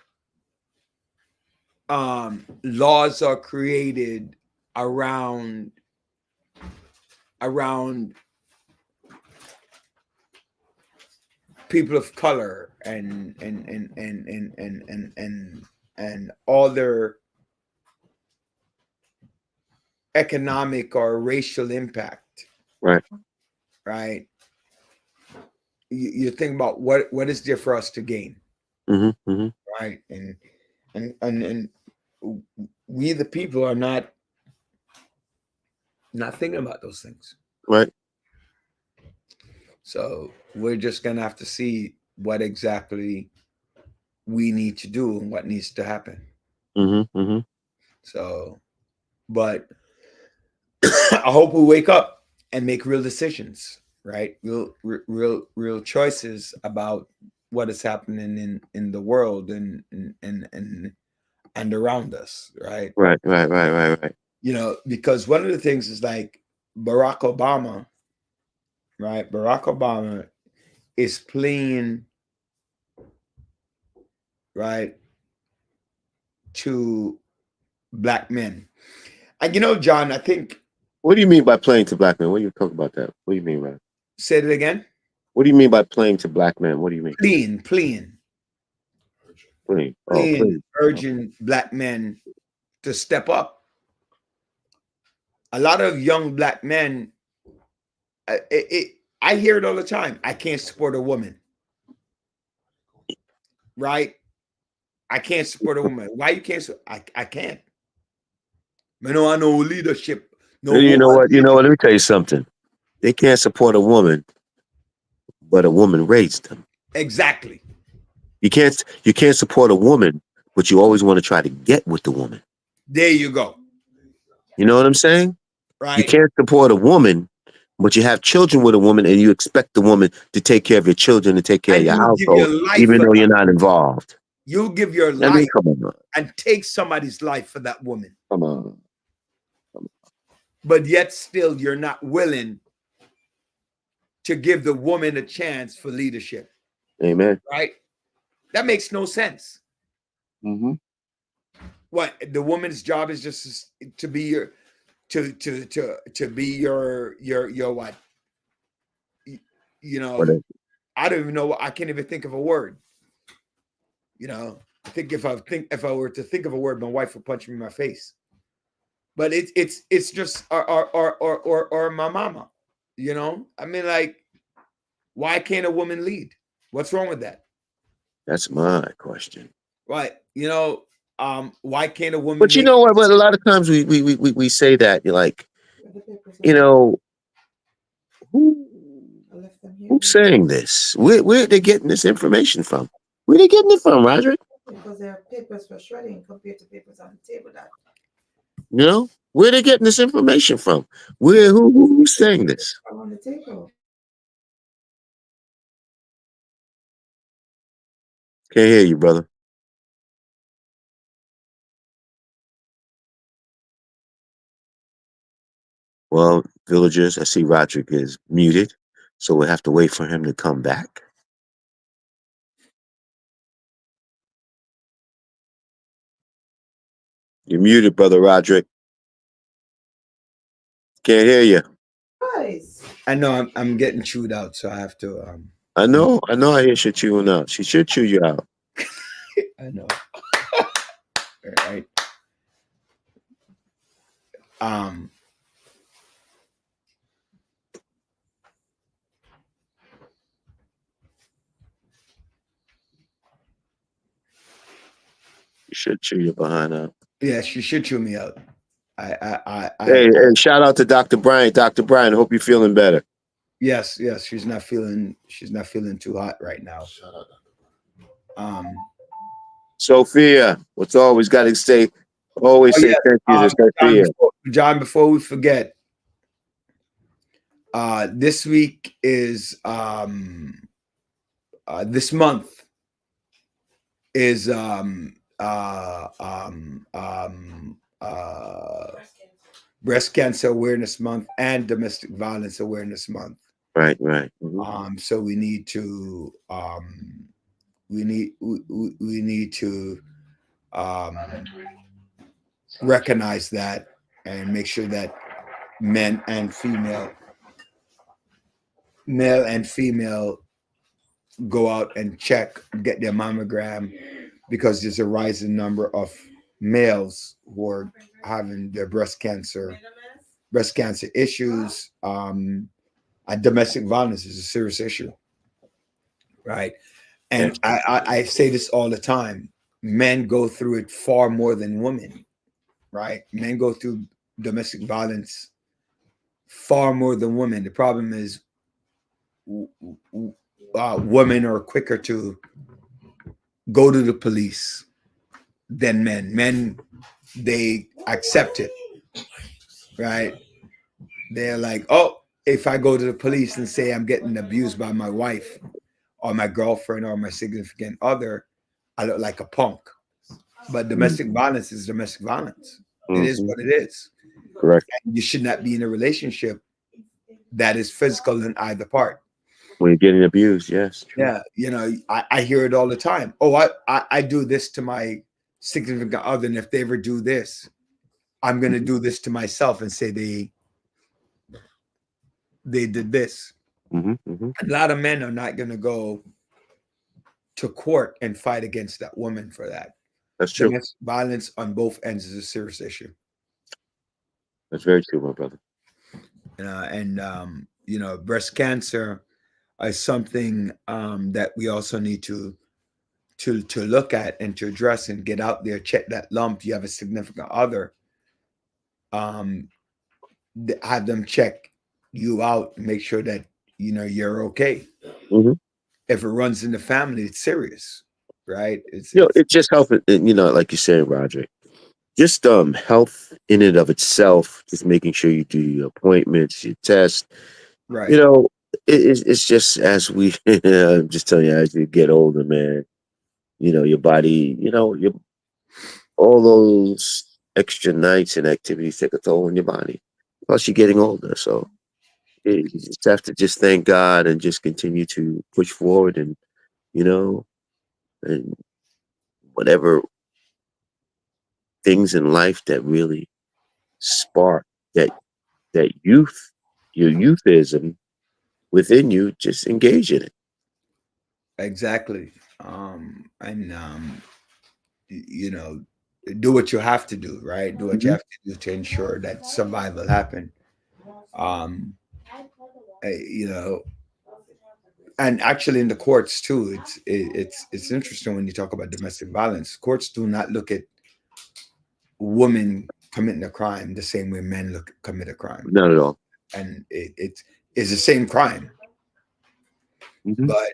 laws are created around people of color and all their economic or racial impact, Right. You think about what is there for us to gain, right? And we the people are not thinking about those things, Right. so we're just gonna have to see what exactly we need to do and what needs to happen. So, but I hope we wake up and make real decisions, right? Real choices about what is happening in the world and around us, right? Right. You know, because one of the things is like Barack Obama, right? Barack Obama is playing, right, to black men. And you know, John, I think. What do you mean by playing to black men? What do you talk about that? What do you mean, man? Say it again. What do you mean by playing to black men? What do you mean? Playing. Urging black men to step up. A lot of young black men, I hear it all the time. I can't support a woman. Right? I can't support a woman. Why you can't? I can't. I know leadership. No, you know what? Let me tell you something. They can't support a woman, but a woman raised them. Exactly. You can't support a woman, but you always want to try to get with the woman. There you go. You know what I'm saying? Right. You can't support a woman, but you have children with a woman, and you expect the woman to take care of your children, to take care of your household, even though you're not involved. You'll give your life and take somebody's life for that woman. Come on. But yet still you're not willing to give the woman a chance for leadership. Amen. Right? That makes no sense. What, the woman's job is just to be your to be your what? You know, I don't even know. I can't even think of a word. You know, I think if I were to think of a word, my wife would punch me in my face. But it's just or my mama. You know, I mean, like, why can't a woman lead? What's wrong with that? That's my question. Right. You know, why can't a woman? But you know what? But a lot of times we say that, you're like, you know, who's saying this? Where are they getting this information from? Where are they getting it from, Roderick? Because there are papers for shredding compared to papers on the table. That, you know, where are they getting this information from? Who's saying this? on the table. Can't hear you, brother. Well, villagers, I see Roderick is muted, so we'll have to wait for him to come back. You're muted, brother Roderick. Can't hear you. Nice. I know I'm getting chewed out, so I have to. I know. I hear she chewing out. She should chew you out. I know. All right. You should chew your behind out. Yeah, she should chew me out. Hey, shout out to Dr. Brian. Dr. Brian, hope you're feeling better. Yes, she's not feeling too hot right now. Shout out, Dr. Um, Sophia, what's always got to say? Always oh say yeah, thank you to Sophia. John, before we forget, this week is this month is Breast Cancer Awareness Month and Domestic Violence Awareness Month. Right, right. Mm-hmm. So we need to we need to recognize that and make sure that men and female, male and female, go out and check, get their mammogram, because there's a rising number of males who are having their breast cancer issues. And domestic violence is a serious issue, right? And I say this all the time: men go through it far more than women, right? Men go through domestic violence far more than women. The problem is women are quicker to go to the police than men. Men, they accept it, right? They're like, oh, if I go to the police and say I'm getting abused by my wife or my girlfriend or my significant other, I look like a punk. But domestic violence is domestic violence. It is what it is. Correct. And you should not be in a relationship that is physical in either part. When you're getting abused, yes. True. Yeah, you know, I hear it all the time. Oh, I do this to my significant other, and if they ever do this, I'm going to do this to myself and say they did this. A lot of men are not going to go to court and fight against that woman for that. That's true. Domestic violence on both ends is a serious issue. That's very true, my brother. You know, breast cancer is something that we also need to look at and to address and get out there, check that lump. You have a significant other, have them check you out, make sure that, you know, you're okay. If it runs in the family, it's serious, right? It's just helping, you know, like you said, Roderick, just health in and of itself, just making sure you do your appointments, your tests, right? You know, it's just as we, I'm just telling you, as you get older, man, you know, your body, you know, all those extra nights and activities take a toll on your body. Plus, you're getting older, so you just have to just thank God and just continue to push forward, and you know, and whatever things in life that really spark that youth, your youthism within you, just engage in it. Exactly. You know, do what you have to do, right? Do what you have to do to ensure that survival happen. You know, and actually in the courts too, it's interesting when you talk about domestic violence. Courts do not look at women committing a crime the same way men commit a crime. Not at all. And it's the same crime, but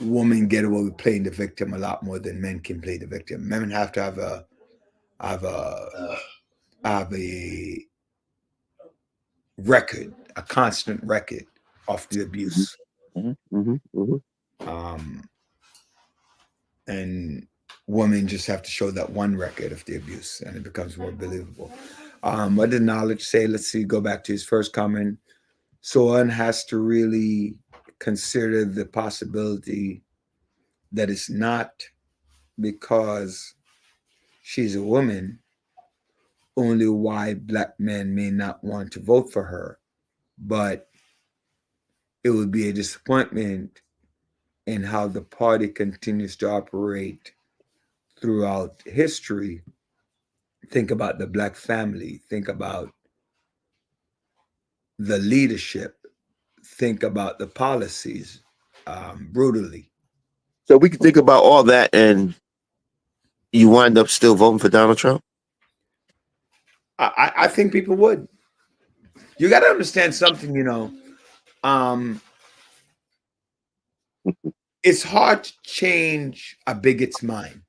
women get away with playing the victim a lot more than men can play the victim. Men have to have a record, a constant record of the abuse. And women just have to show that one record of the abuse, and it becomes more believable. What did Knowledge say? Let's see, go back to his first comment. So one has to really consider the possibility that it's not because she's a woman only why Black men may not want to vote for her, but it would be a disappointment in how the party continues to operate throughout history. Think about the Black family, think about the leadership, think about the policies, brutally. So we can think about all that, and you wind up still voting for Donald Trump? I think people would. You got to understand something, you know. It's hard to change a bigot's mind,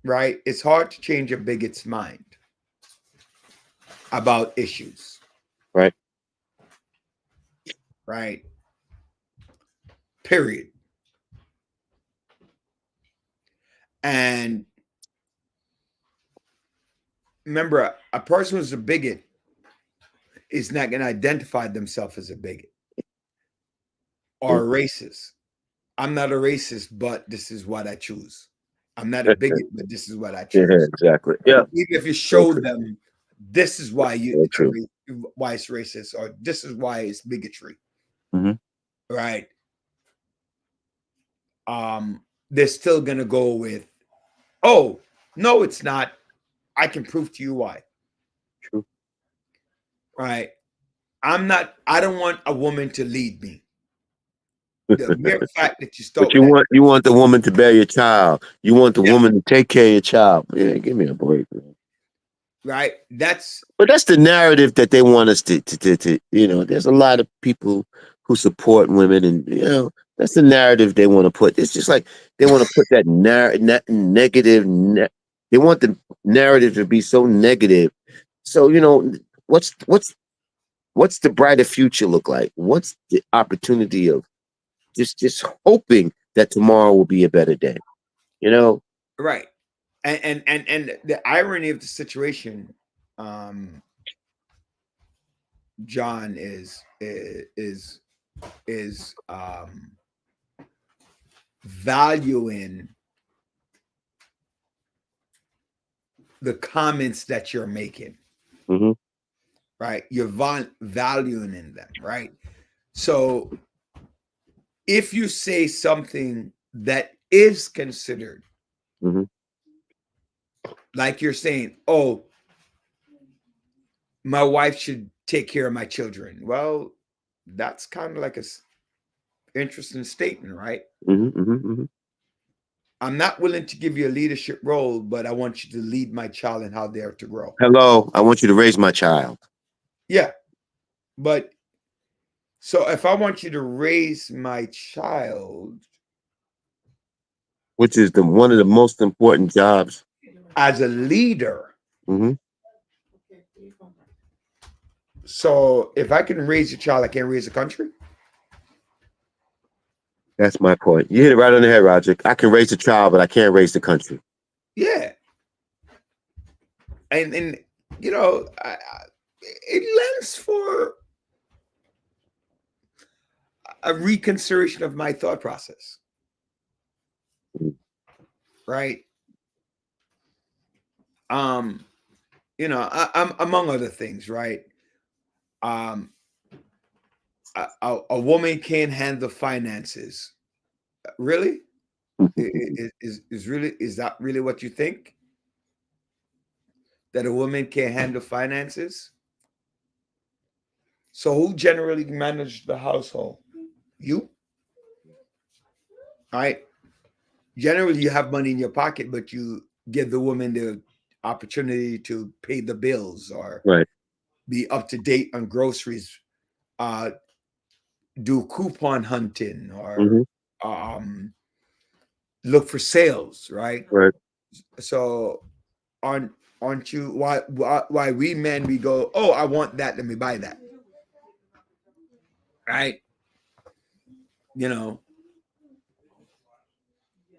right? It's hard to change a bigot's mind about issues, Right. right? Period. And remember, a person who's a bigot is not going to identify themselves as a bigot or a racist. I'm not a racist, but this is what I choose. I'm not a bigot, but this is what I Yeah, choose. exactly. Yeah. Even if you show true. them this is why So true. why it's racist, or this is why it's bigotry, Mhm. right? They're still gonna go with, oh no, it's not. I can prove to you why. True. Right? I don't want a woman to lead me. The mere fact that you start But you want the woman to bear your child. You want the Yeah. woman to take care of your child. Yeah, give me a break, man. right? That's But that's the narrative that they want us to there's a lot of people who support women, and that's the narrative they want to put. It's just like they want to put that negative. They want the narrative to be so negative. So what's the brighter future look like? What's the opportunity of just hoping that tomorrow will be a better day? right. And the irony of the situation, John, is valuing the comments that you're making, Mhm. right? You're valuing in them, right? So if you say something that is considered, Mhm. like you're saying, oh, my wife should take care of my children. Well, that's kind of like a interesting statement, right? Mhm. Mhm. Mhm. I'm not willing to give you a leadership role, but I want you to lead my child and how they are to grow. Hello, I want you to raise my child. Yeah. But so if I want you to raise my child Which is one of the most important jobs. as a leader, Mhm. so if I can raise a child, I can't raise a country. That's my point. You hit it right on the head, Roger. I can raise a child, but I can't raise the country. Yeah. And it lends for a reconsideration of my thought process. Right. I'm among other things, right? A woman can't handle finances. Really? Is that really what you think? That a woman can't handle finances? So who generally manages the household? You, right? Generally, you have money in your pocket, but you give the woman the opportunity to pay the bills or Right. be up to date on groceries, do coupon hunting, or Mhm. look for sales, right? Right. So aren't you why we men, we go, oh, I want that, let me buy that, right?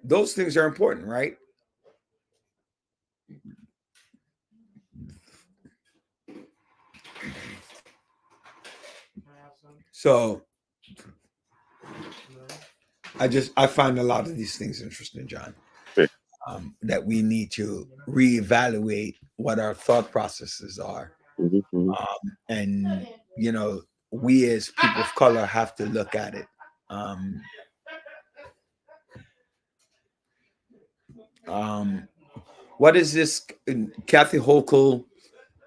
Those things are important, right? So I find a lot of these things interesting, John. Right. That we need to reevaluate what our thought processes are, Mhm. Mhm. and we as people of color have to look at it. What is this? Kathy Hochul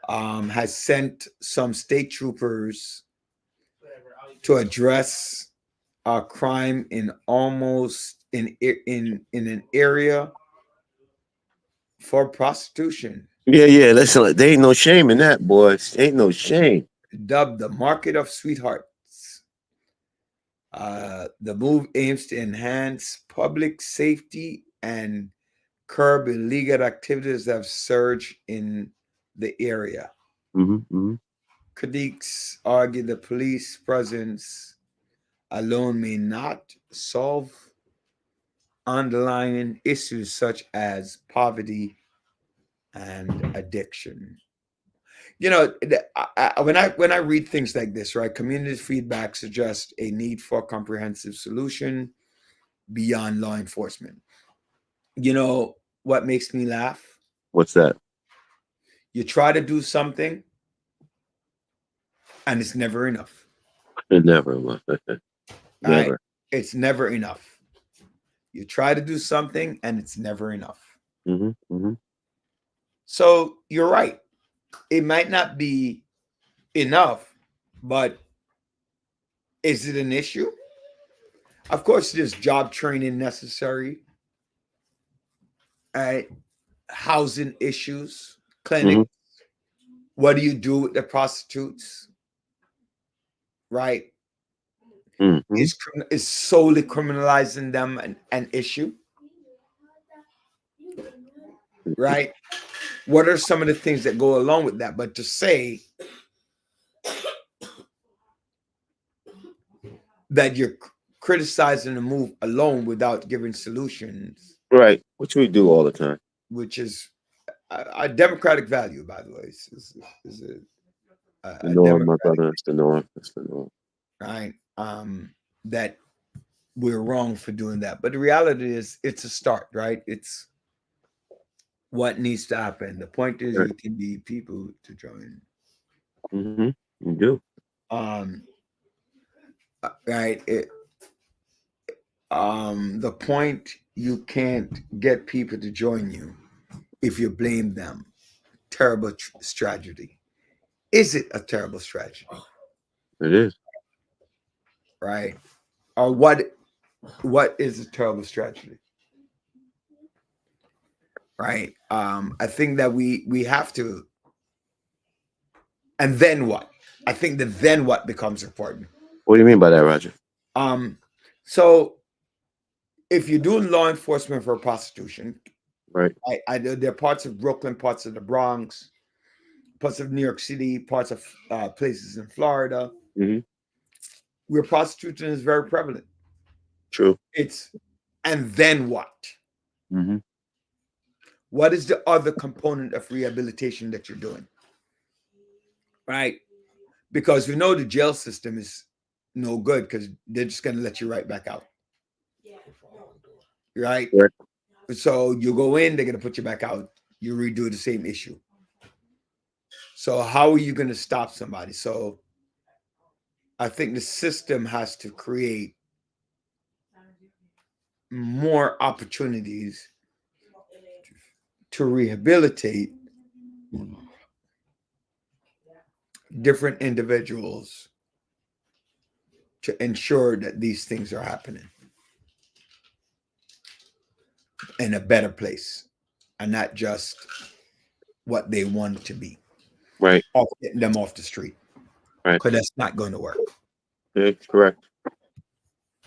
has sent some state troopers to address crime in an area for prostitution, Yeah. Listen, there ain't no shame in that, boys. Ain't no shame. dubbed the market of sweethearts. The move aims to enhance public safety and curb illegal activities that have surged in the area. Mm-hmm. Critics argue the police presence alone may not solve underlying issues such as poverty and addiction. You know, when I read things like this, right, community feedback suggests a need for a comprehensive solution beyond law enforcement. You know what makes me laugh? What's that? You try to do something and it's never enough. Never. Right? Never. It's never enough. You try to do something and it's never enough. Mm-hmm. So you're right. It might not be enough, but is it an issue? Of course, there's job training necessary. Housing issues, clinics. Mm-hmm. What do you do with the prostitutes? Right? Mm-hmm. Is solely criminalizing them an issue? Right? What are some of the things that go along with that? But to say that you're criticizing the move alone without giving solutions, Right, which we do all the time. which is a democratic value, by the way, is The norm, my brother. It's the norm. It's the norm. Right? That we're wrong for doing that, but the reality is, it's a start, right? It's what needs to happen. The point is, Right. you can be people to join. Mm-hmm. You do. Right? The point, you can't get people to join you if you blame them. Terrible strategy. Is it a terrible strategy? It is. Right? Or what is a terrible strategy? Right? I think that we have to. And then what? I think that then what becomes important. What do you mean by that, Roger? So if you're doing law enforcement for prostitution, Right. there are parts of Brooklyn, parts of the Bronx, parts of New York City, parts of places in Florida, Mm-hmm. where prostitution is very prevalent. True. And then what? Mm-hmm. What is the other component of rehabilitation that you're doing? Right? Because we know the jail system is no good, because they're just going to let you right back out. Right? Right. So you go in, they're going to put you back out. You redo the same issue. So how are you going to stop somebody? So I think the system has to create more opportunities to rehabilitate different individuals to ensure that these things are happening in a better place, and not just what they want it to be. Right. Getting them off the street. Right. Because that's not going to work. Yeah, correct.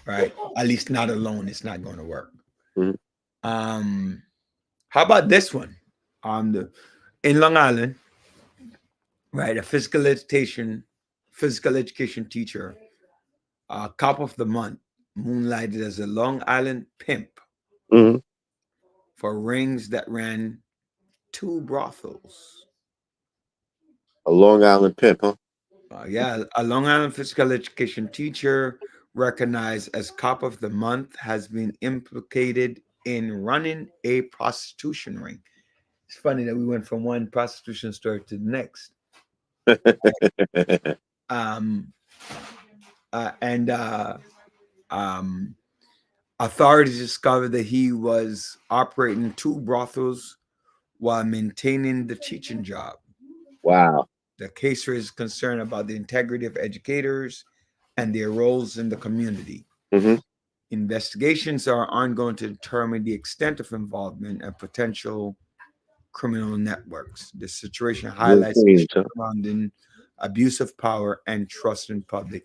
Right. At least not alone. It's not going to work. Mm-hmm. How about this one? In Long Island, right, a physical education teacher, cop of the month, moonlighted as a Long Island pimp Mm-hmm. for rings that ran 2 brothels. A Long Island pimp, huh? Yeah, a Long Island physical education teacher recognized as cop of the month has been implicated in running a prostitution ring. It's funny that we went from one prostitution store to the next. Authorities discovered that he was operating 2 brothels while maintaining the teaching job. Wow. The case raises concern about the integrity of educators and their roles in the community. Mm-hmm. Investigations are ongoing to determine the extent of involvement and potential criminal networks. The situation highlights issues surrounding abuse of power and trust in public.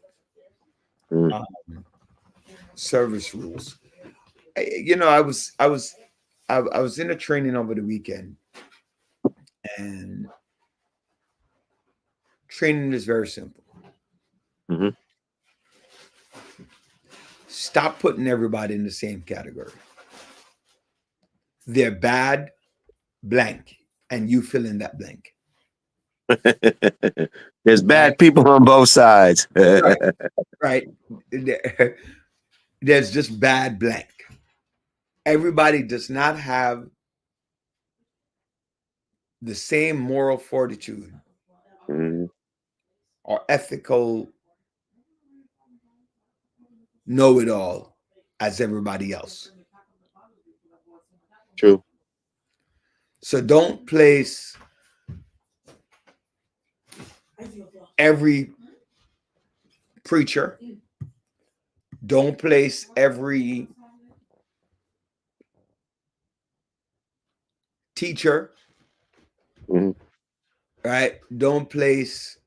service rules. I was in a training over the weekend, and training is very simple. hmm Stop putting everybody in the same category. They're bad, blank, and you fill in that blank. There's Right? bad people on both sides. Right. Right. There's just bad blank. Everybody does not have the same moral fortitude Mhm. or ethical know-it-all as everybody else. True. So don't place every preacher, don't place every teacher, Mhm. right? Don't place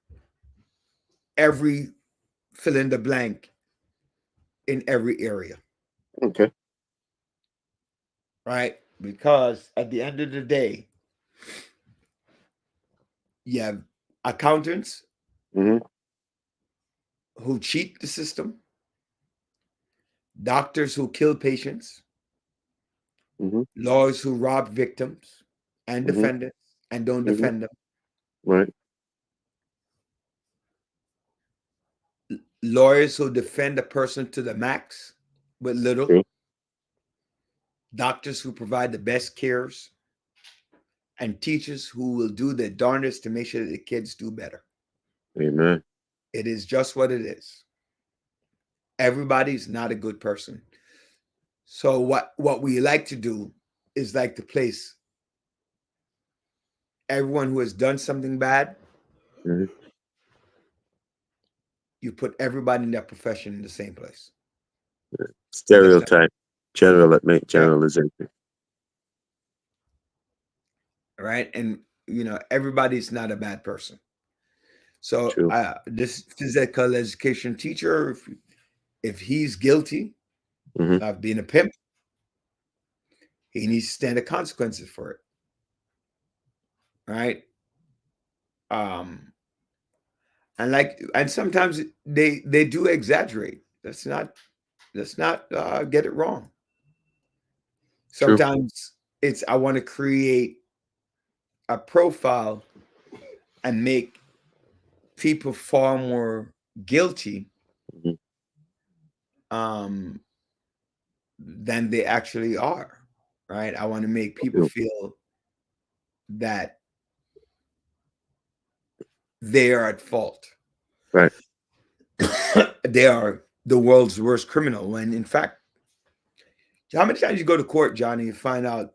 every fill in the blank in every area, Okay. right? Because at the end of the day, you have accountants hmm who cheat the system, doctors who kill patients, hmm lawyers who rob victims and hmm defendants and don't hmm defend them, Right. lawyers who defend a person to the max with little, True. doctors who provide the best cares, and teachers who will do their darndest to make sure that the kids do better. Amen. It is just what it is. Everybody's not a good person. So what we like to do is like to place everyone who has done something bad, hmm you put everybody in that profession in the same place. Stereotype. Yeah. Generalization. Right. And everybody's not a bad person. So True. this physical education teacher, if he's guilty hmm of being a pimp, he needs to stand the consequences for it. Right. Um, and sometimes they do exaggerate. Let's not get it wrong. True. Sometimes it's I want to create a profile and make people far more guilty hmm um, than they actually are. Right. I want to make people True. feel that they are at fault. Right. They are the world's worst criminal. When in fact, how many times you go to court, Johnny, you find out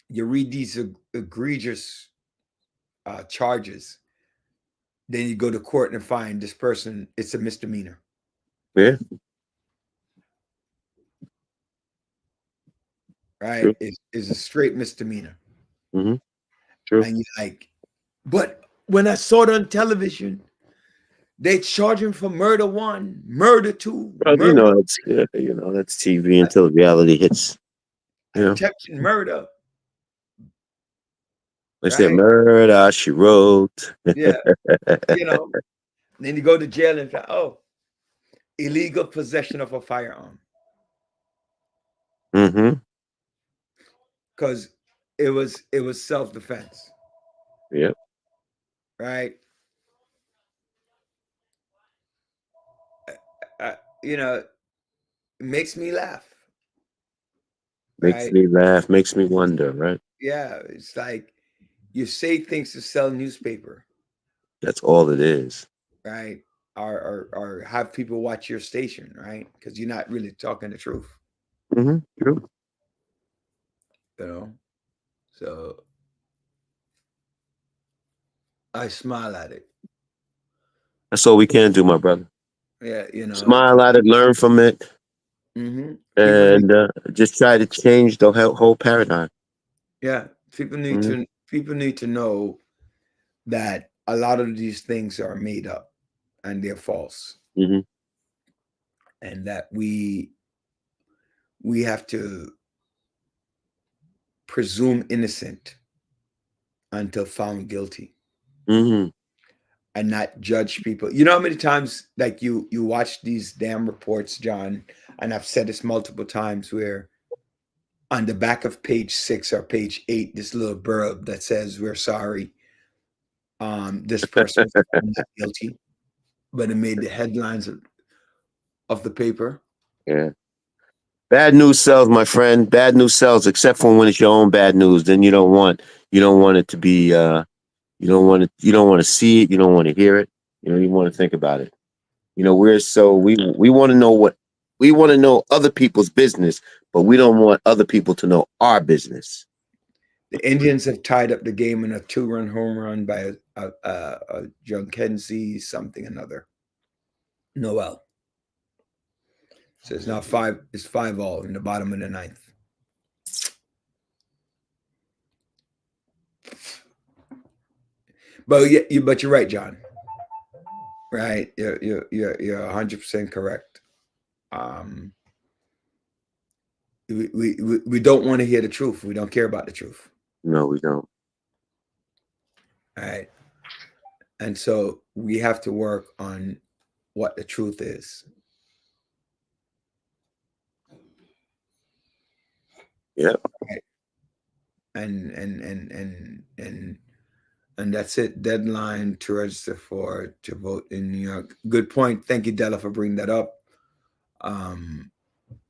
you read these egregious charges, then you go to court and find this person, it's a misdemeanor. Yeah. Right? True. It's a straight misdemeanor. hmm True. And you're like, but when I saw it on television, they charge him for murder 1, murder 2, Well, murder that's TV until reality hits. attempted murder. They said Right? murder. She wrote. Yeah. Then you go to jail and say, oh, illegal possession of a firearm. hmm Because it was self-defense. Yep. Right? It makes me laugh. Makes Right? me laugh. Makes me wonder. Right. Yeah. It's like you say things to sell newspaper, That's all it is. right? Or have people watch your station, right? Because you're not really talking the truth, True. So I smile at it. That's all we can do, my brother. Yeah, Smile at it, learn from it, people and just try to change the whole paradigm. people need to know that a lot of these things are made up and they're false. hmm and that we have to presume innocent until found guilty, Mm-hmm. and not judge people. You know how many times, like, you watch these damn reports, John, and I've said this multiple times, where on the back of page 6 or page 8, this little blurb that says, "We're sorry, this person is not guilty," but it made the headlines of the paper. Yeah. Bad news sells, my friend. Bad news sells, except for when it's your own bad news. Then you don't want it to be you don't want to see it, you don't want to hear it. You don't even want to think about it. We want to know other people's business, but we don't want other people to know our business. The Indians have tied up the game in a 2-run home run by a Junkenzie something another. Noel. So it's now 5. It's 5-all in the bottom of the 9th. But you're right, John. Right, you're 100% correct. We don't want to hear the truth. We don't care about the truth. No, we don't. All right, and so we have to work on what the truth is. Yep. Right. And that's it. Deadline to register to vote in New York. Good point. Thank you, Della, for bringing that up.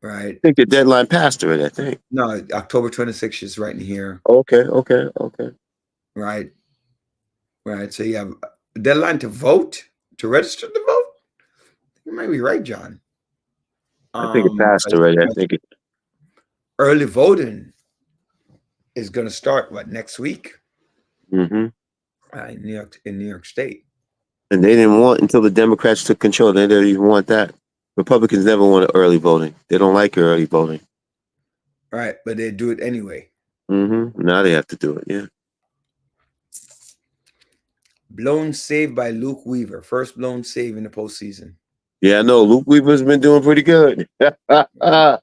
Right. I think the deadline passed already, I think. No, October 26th is right in here. Okay. Right. So you have a deadline to vote, to register to vote. You might be right, John. I think it passed already. I think it. Early voting is going to start next week? Mm-hmm. In New York State. And they didn't want until the Democrats took control. They didn't even want that. Republicans never wanted early voting. They don't like early voting. Right, but they do it anyway. Mm-hmm. Now they have to do it. Yeah. Blown save by Luke Weaver. First blown save in the postseason. Yeah, I know. Luke Weaver's been doing pretty good. Yeah.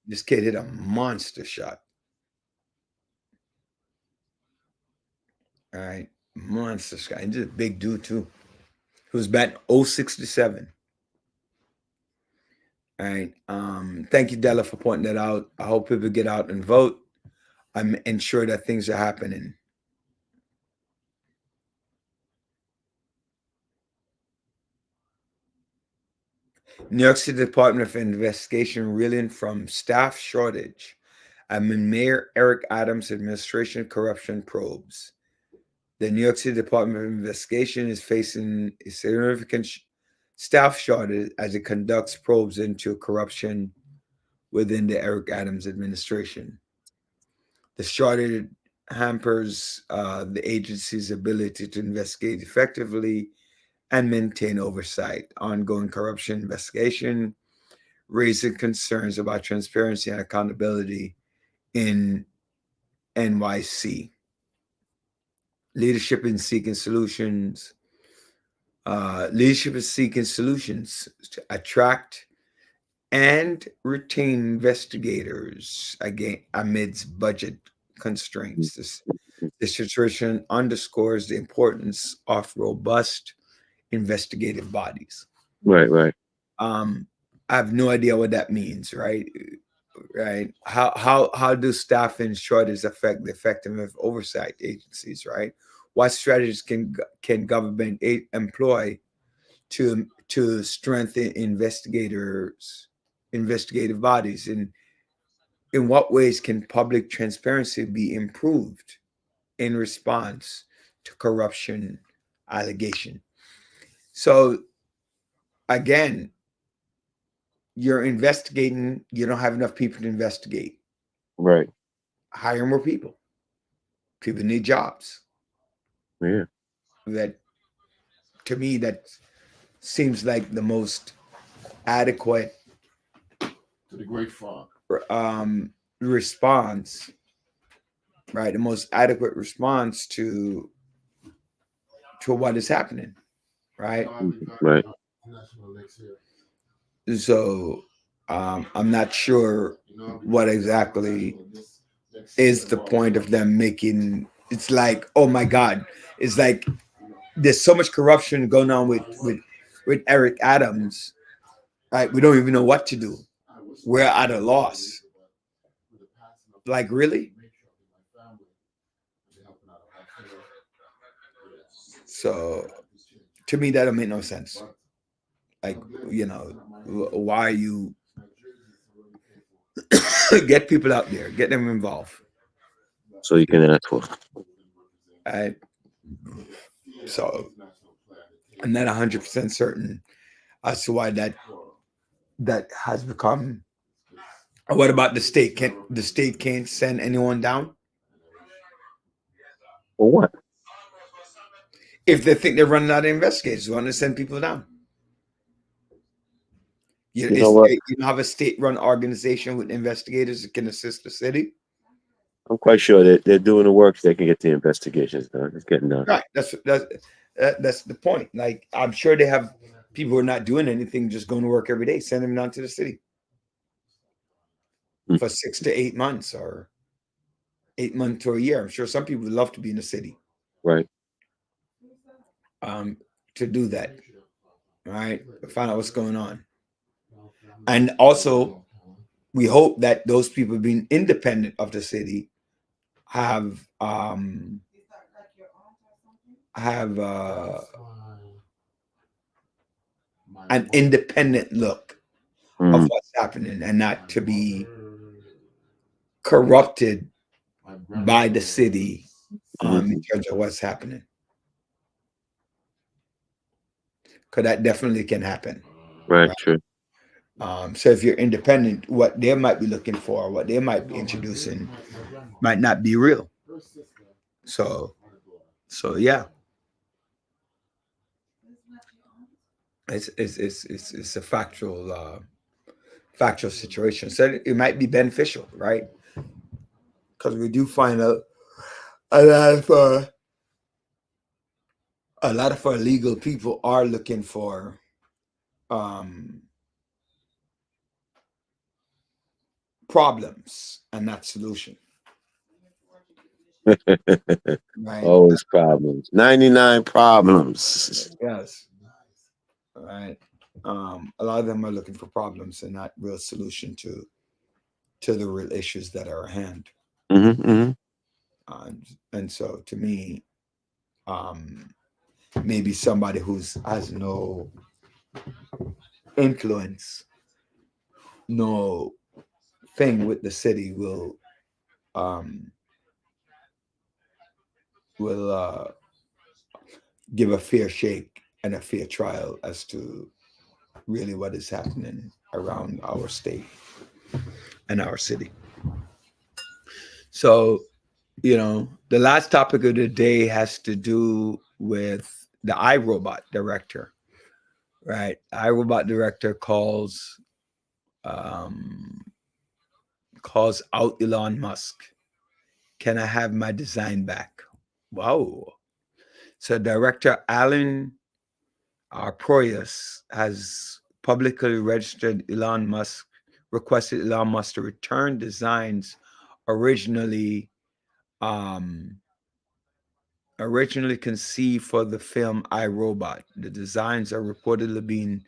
This kid hit a monster shot. All right. Monster shot. He's a big dude, too. He was batting 067. All right. Thank you, Della, for pointing that out. I hope people get out and vote. I'm ensure that things are happening. New York City Department of Investigation reeling from staff shortage amid Mayor Eric Adams' administration corruption probes. The New York City Department of Investigation is facing a significant staff shortage as it conducts probes into corruption within the Eric Adams administration. The shortage hampers the agency's ability to investigate effectively and maintain oversight. Ongoing corruption investigation raising concerns about transparency and accountability in NYC. Leadership is seeking solutions to attract and retain investigators again amidst budget constraints. This situation underscores the importance of robust investigative bodies. Right. I have no idea what that means, right? How do staffing shortages affect the effectiveness of oversight agencies, right? What strategies can government employ to strengthen investigative bodies, and in what ways can public transparency be improved in response to corruption allegation? So again, you're investigating, you don't have enough people to investigate. Right. Hire more people. People need jobs. Yeah. That, to me, that seems like the most adequate To the great frog. response, right? The most adequate response to what is happening, right? Right. So I'm not sure what exactly is the point of them making. It's like, oh my God, it's like there's so much corruption going on with Eric Adams, right? We don't even know what to do. We're at a loss. Like, really? So to me, that don't make no sense. Like, why are you get people out there, get them involved? So you can ask for. Right? So I'm not 100% certain as to why that has become. What about the state? The state can't send anyone down For what? if they think they're running out of investigators? They want to send people down. You know what? You don't have a state-run organization with investigators that can assist the city. I'm quite sure that they're doing the work so they can get the investigations done. It's getting done. Right. That's the point. Like, I'm sure they have people who are not doing anything, just going to work every day. Send them down to the city for 6 to 8 months, or 8 months to a year. I'm sure some people would love to be in the city. Right. To do that. All right. Find out what's going on. And also, we hope that those people being independent of the city have an independent look of what's happening, and not to be corrupted by the city in terms of what's happening. Because that definitely can happen. Right. True. So if you're independent, what they might be looking for, what they might be introducing, might not be real. So yeah, it's a factual situation. So it might be beneficial, right? Because we do find out a lot of our legal people are looking for problems and not solution. Right. Always problems. 99 problems. Yes. All right. A lot of them are looking for problems and not real solution to the real issues that are at hand. And so, to me, maybe somebody who has no influence, no thing with the city will give a fair shake and a fair trial as to really what is happening around our state and our city. So, the last topic of the day has to do with the iRobot director, right? iRobot director calls out Elon Musk. Can I have my design back? Wow. So director Alan Proyas has publicly requested Elon Musk to return designs originally conceived for the film iRobot. The designs are reportedly being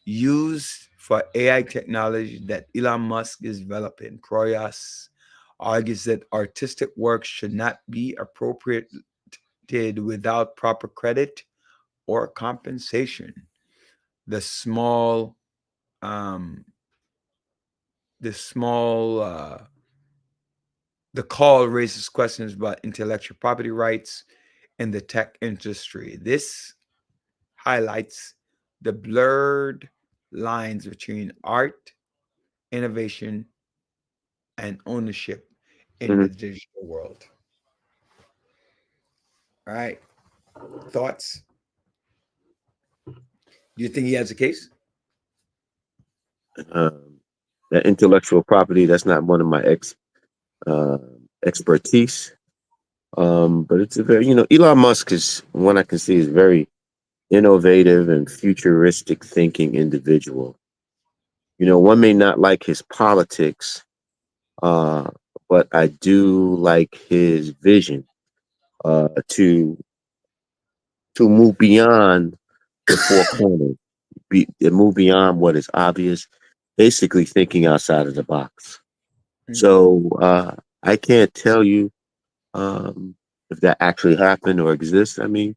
used for AI technology that Elon Musk is developing. Proyas argues that artistic work should not be appropriated without proper credit or compensation. The call raises questions about intellectual property rights in the tech industry. This highlights the blurred lines between art, innovation, and ownership in the digital world. All right. Thoughts? Do you think he has a case? That intellectual property, that's not one of my expertise. But it's a very, Elon Musk is one I can see is very innovative and futuristic thinking individual. One may not like his politics, uh, but I do like his vision to move beyond the four corners, move beyond what is obvious, basically thinking outside of the box. So I can't tell you if that actually happened or exists. I mean,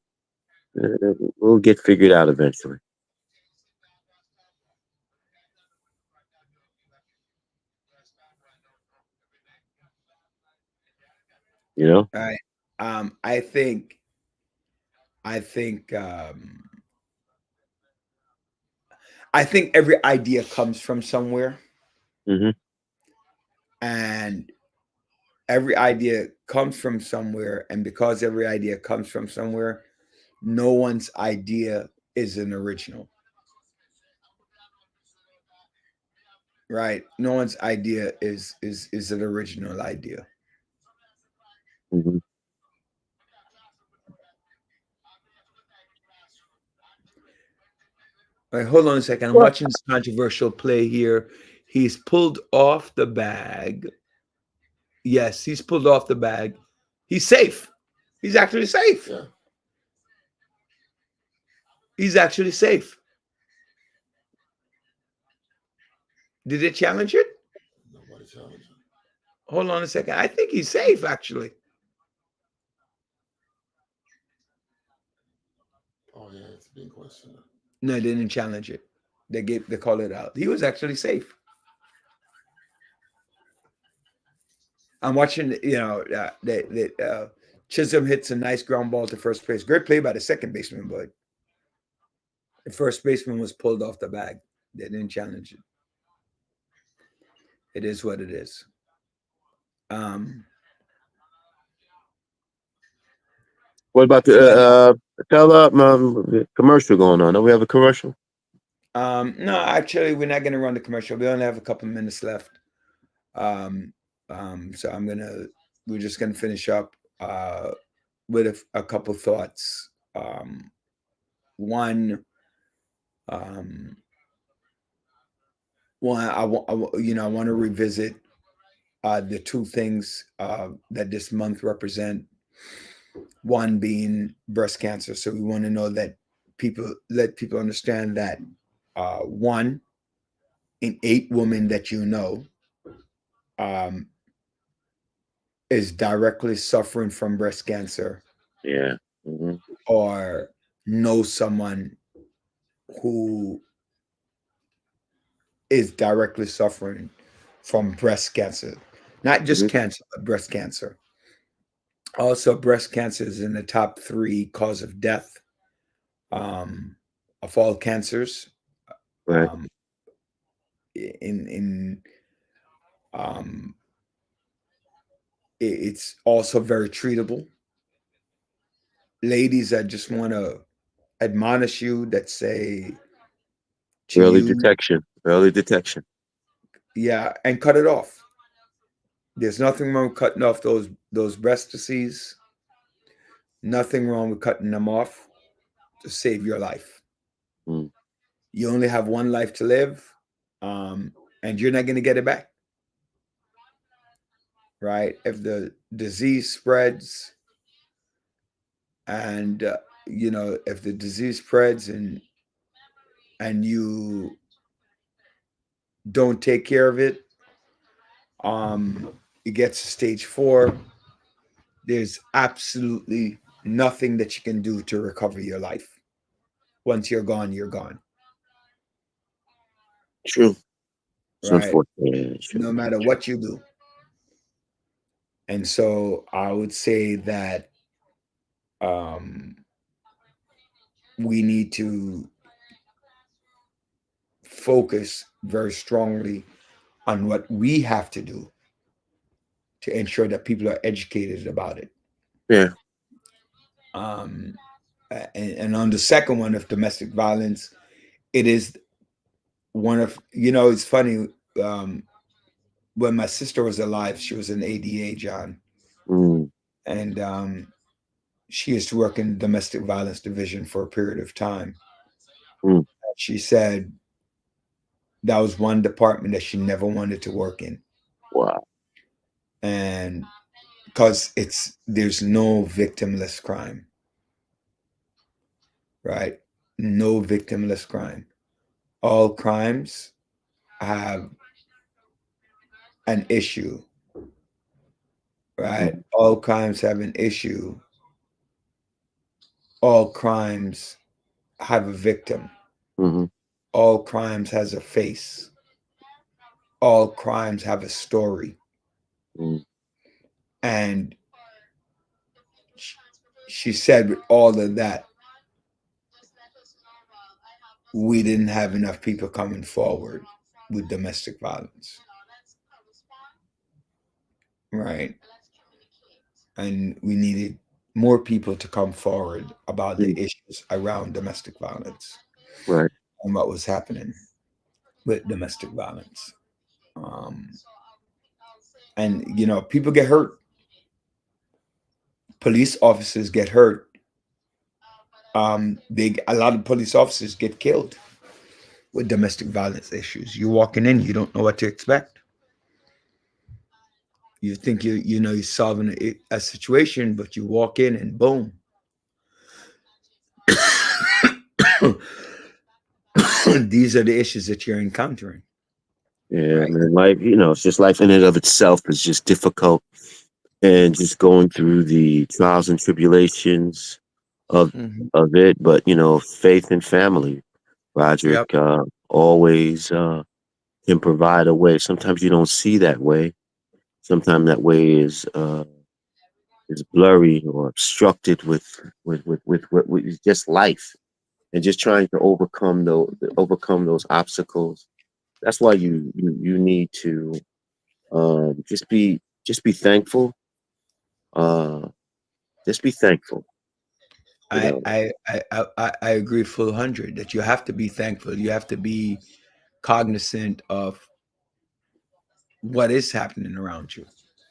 we'll get figured out eventually. You know? Right. I think I think I think every idea comes from somewhere, Hmm. and every idea comes from somewhere, and because every idea comes from somewhere, no one's idea is an original. Right? No one's idea is an original idea. Hmm. All right, hold on a second. I'm Well, watching this controversial play here. He's pulled off the bag. Yes, he's pulled off the bag. He's safe. He's actually safe. Yeah. He's actually safe. Did they challenge it? Nobody challenged him. Hold on a second. I think he's safe, actually. Oh yeah, it's being questioned. No, they didn't challenge it. They called it out. He was actually safe. I'm watching, Chisholm hits a nice ground ball to first base. Great play by the second baseman, but the first baseman was pulled off the bag. They didn't challenge it. It is what it is. what about the commercial going on? Don't we have a commercial? No, actually, we're not going to run the commercial. We only have a couple of minutes left. So we're just gonna finish up with a couple thoughts. One, I want to revisit the two things that this month represent. One being breast cancer. So we want to know that let people understand that 1 in 8 women that you know is directly suffering from breast cancer Yeah. Hmm. or know someone who is directly suffering from breast cancer. Not just Hmm. cancer, but breast cancer. Also, breast cancer is in the top 3 cause of death of all cancers. Right. Um, in um, it's also very treatable. Ladies, I just want to admonish you that say to Early you, detection. Early detection. yeah, and cut it off. There's nothing wrong with cutting off those breast disease. Nothing wrong with cutting them off to save your life. Mm. You only have one life to live, and you're not going to get it back. Right? If the disease spreads, and if the disease spreads and you don't take care of it, it gets to stage 4. There's absolutely nothing that you can do to recover your life. Once you're gone, you're gone. True. It's Right? unfortunate. Yeah, true. No matter what you do. And so I would say that we need to focus very strongly on what we have to do to ensure that people are educated about it. Yeah. And on the second one of domestic violence, it is one of, it's funny. When my sister was alive, she was an ADA, John. Mm. And she used to work in the domestic violence division for a period of time. Mm. She said that was one department that she never wanted to work in. Wow. And because there's no victimless crime, right? No victimless crime. All crimes have an issue, right? All crimes have an issue. All crimes have a victim. Mm-hmm. All crimes has a face. All crimes have a story. Mm. And she said with all of that, we didn't have enough people coming forward with domestic violence. Right. And we needed more people to come forward about the issues around domestic violence Right. and what was happening with domestic violence. And, you know, people get hurt. Police officers get hurt. A lot of police officers get killed with domestic violence issues. You're walking in, you don't know what to expect. You think you're solving a situation, but you walk in and boom. These are the issues that you're encountering. Yeah, Right. man. Life, it's just life in and of itself is just difficult, and just going through the trials and tribulations of Mhm. it. But faith and family, Yep. Roderick, always can provide a way. Sometimes you don't see that way. Sometimes that way is blurry or obstructed with just life, and just trying to overcome those obstacles. That's why you need to just be thankful. Uh, just be thankful. I agree full 100 that you have to be thankful. You have to be cognizant of what is happening around you.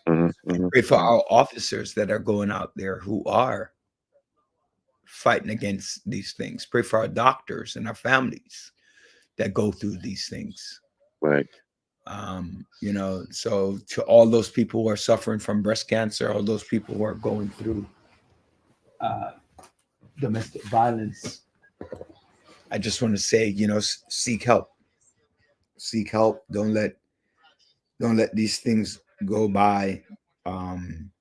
Mhm, mhm. Pray for our officers that are going out there who are fighting against these things. Pray for our doctors and our families that go through these things. Right. So to all those people who are suffering from breast cancer, all those people who are going through domestic violence, I just want to say, seek help. Seek help. Don't let these things go by and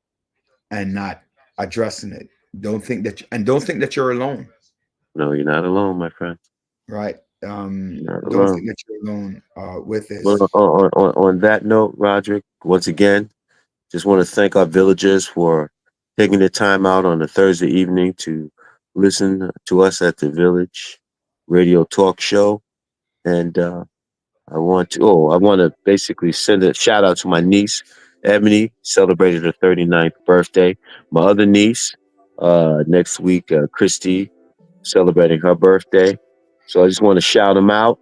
not addressing it. Don't think that you're alone. No, you're not alone, my friend. Right. You're not Don't alone. think that you're alone with Well, this. on that note, Roderick, once again, just want to thank our villagers for taking the time out on a Thursday evening to listen to us at the Village Radio Talk Show. And I want to basically send a shout out to my niece, Ebony, celebrated her 39th birthday. My other niece, next week, Christy, celebrating her birthday. So I just want to shout them out.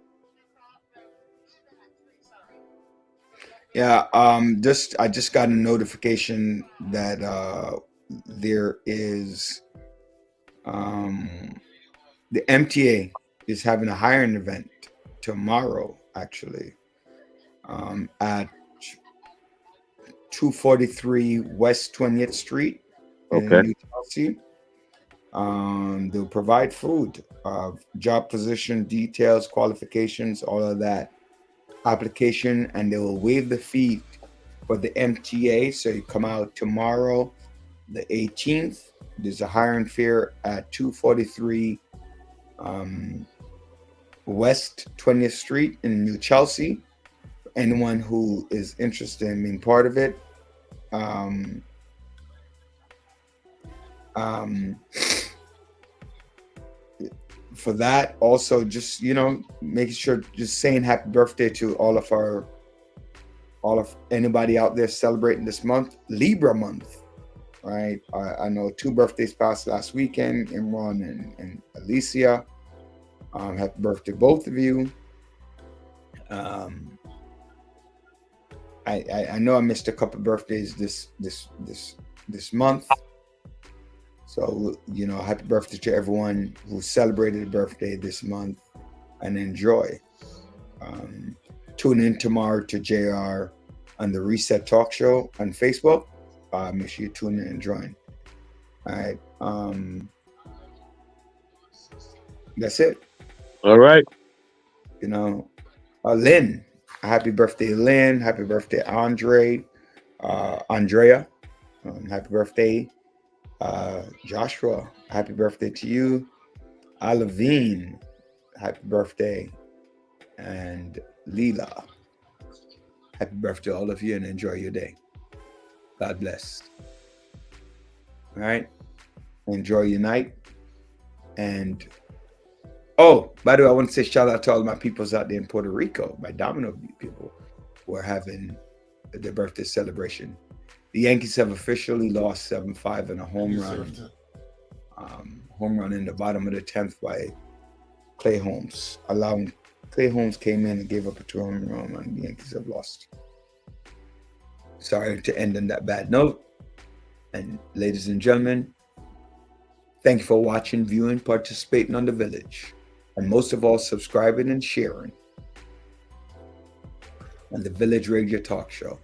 Yeah. I just got a notification that there is the MTA is having a hiring event tomorrow, actually, at 243 West 20th Street in Okay. New Chelsea. They'll provide food, job position details, qualifications, all of that. Application, and they will waive the fee for the MTA. So you come out tomorrow, the 18th. There's a hiring fair at 243 West 20th Street in New Chelsea. Anyone who is interested in being part of it. For that, also just making sure, just saying happy birthday to all of anybody out there celebrating this month, Libra month, right? I know 2 birthdays passed last weekend, Imran and Alicia. Happy birthday, both of you. I know I missed a couple birthdays this month, So, you know, happy birthday to everyone who celebrated a birthday this month, and enjoy. Tune in tomorrow to JR on the Reset Talk Show on Facebook. Make sure you tune in and join. All right. That's it. All right. You know, Lynn, happy birthday, Lynn. Happy birthday, Andrea. Happy birthday, Joshua. Happy birthday to you. Levine, happy birthday. And Leela, happy birthday to all of you, and enjoy your day. God bless. All right. Enjoy your night. And oh, by the way, I want to say shout out to all my peoples out there in Puerto Rico, my Domino people who are having their birthday celebration. The Yankees have officially lost 7-5 in a home run. Home run in the bottom of the 10th by Clay Holmes. Clay Holmes came in and gave up a 2-run run, and the Yankees have lost. Sorry to end on that bad note. And ladies and gentlemen, thank you for watching, viewing, participating on The Village. And most of all, subscribing and sharing on the Village Radio Talk Show.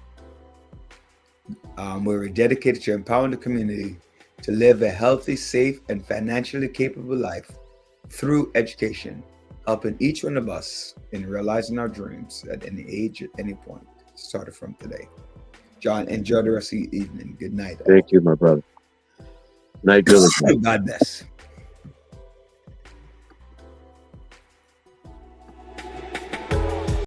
We're dedicated to empowering the community to live a healthy, safe, and financially capable life through education, helping each one of us in realizing our dreams at any age, at any point, started from today. John, enjoy the rest of your evening. Good night. Thank you, my brother. Night, Village. God bless.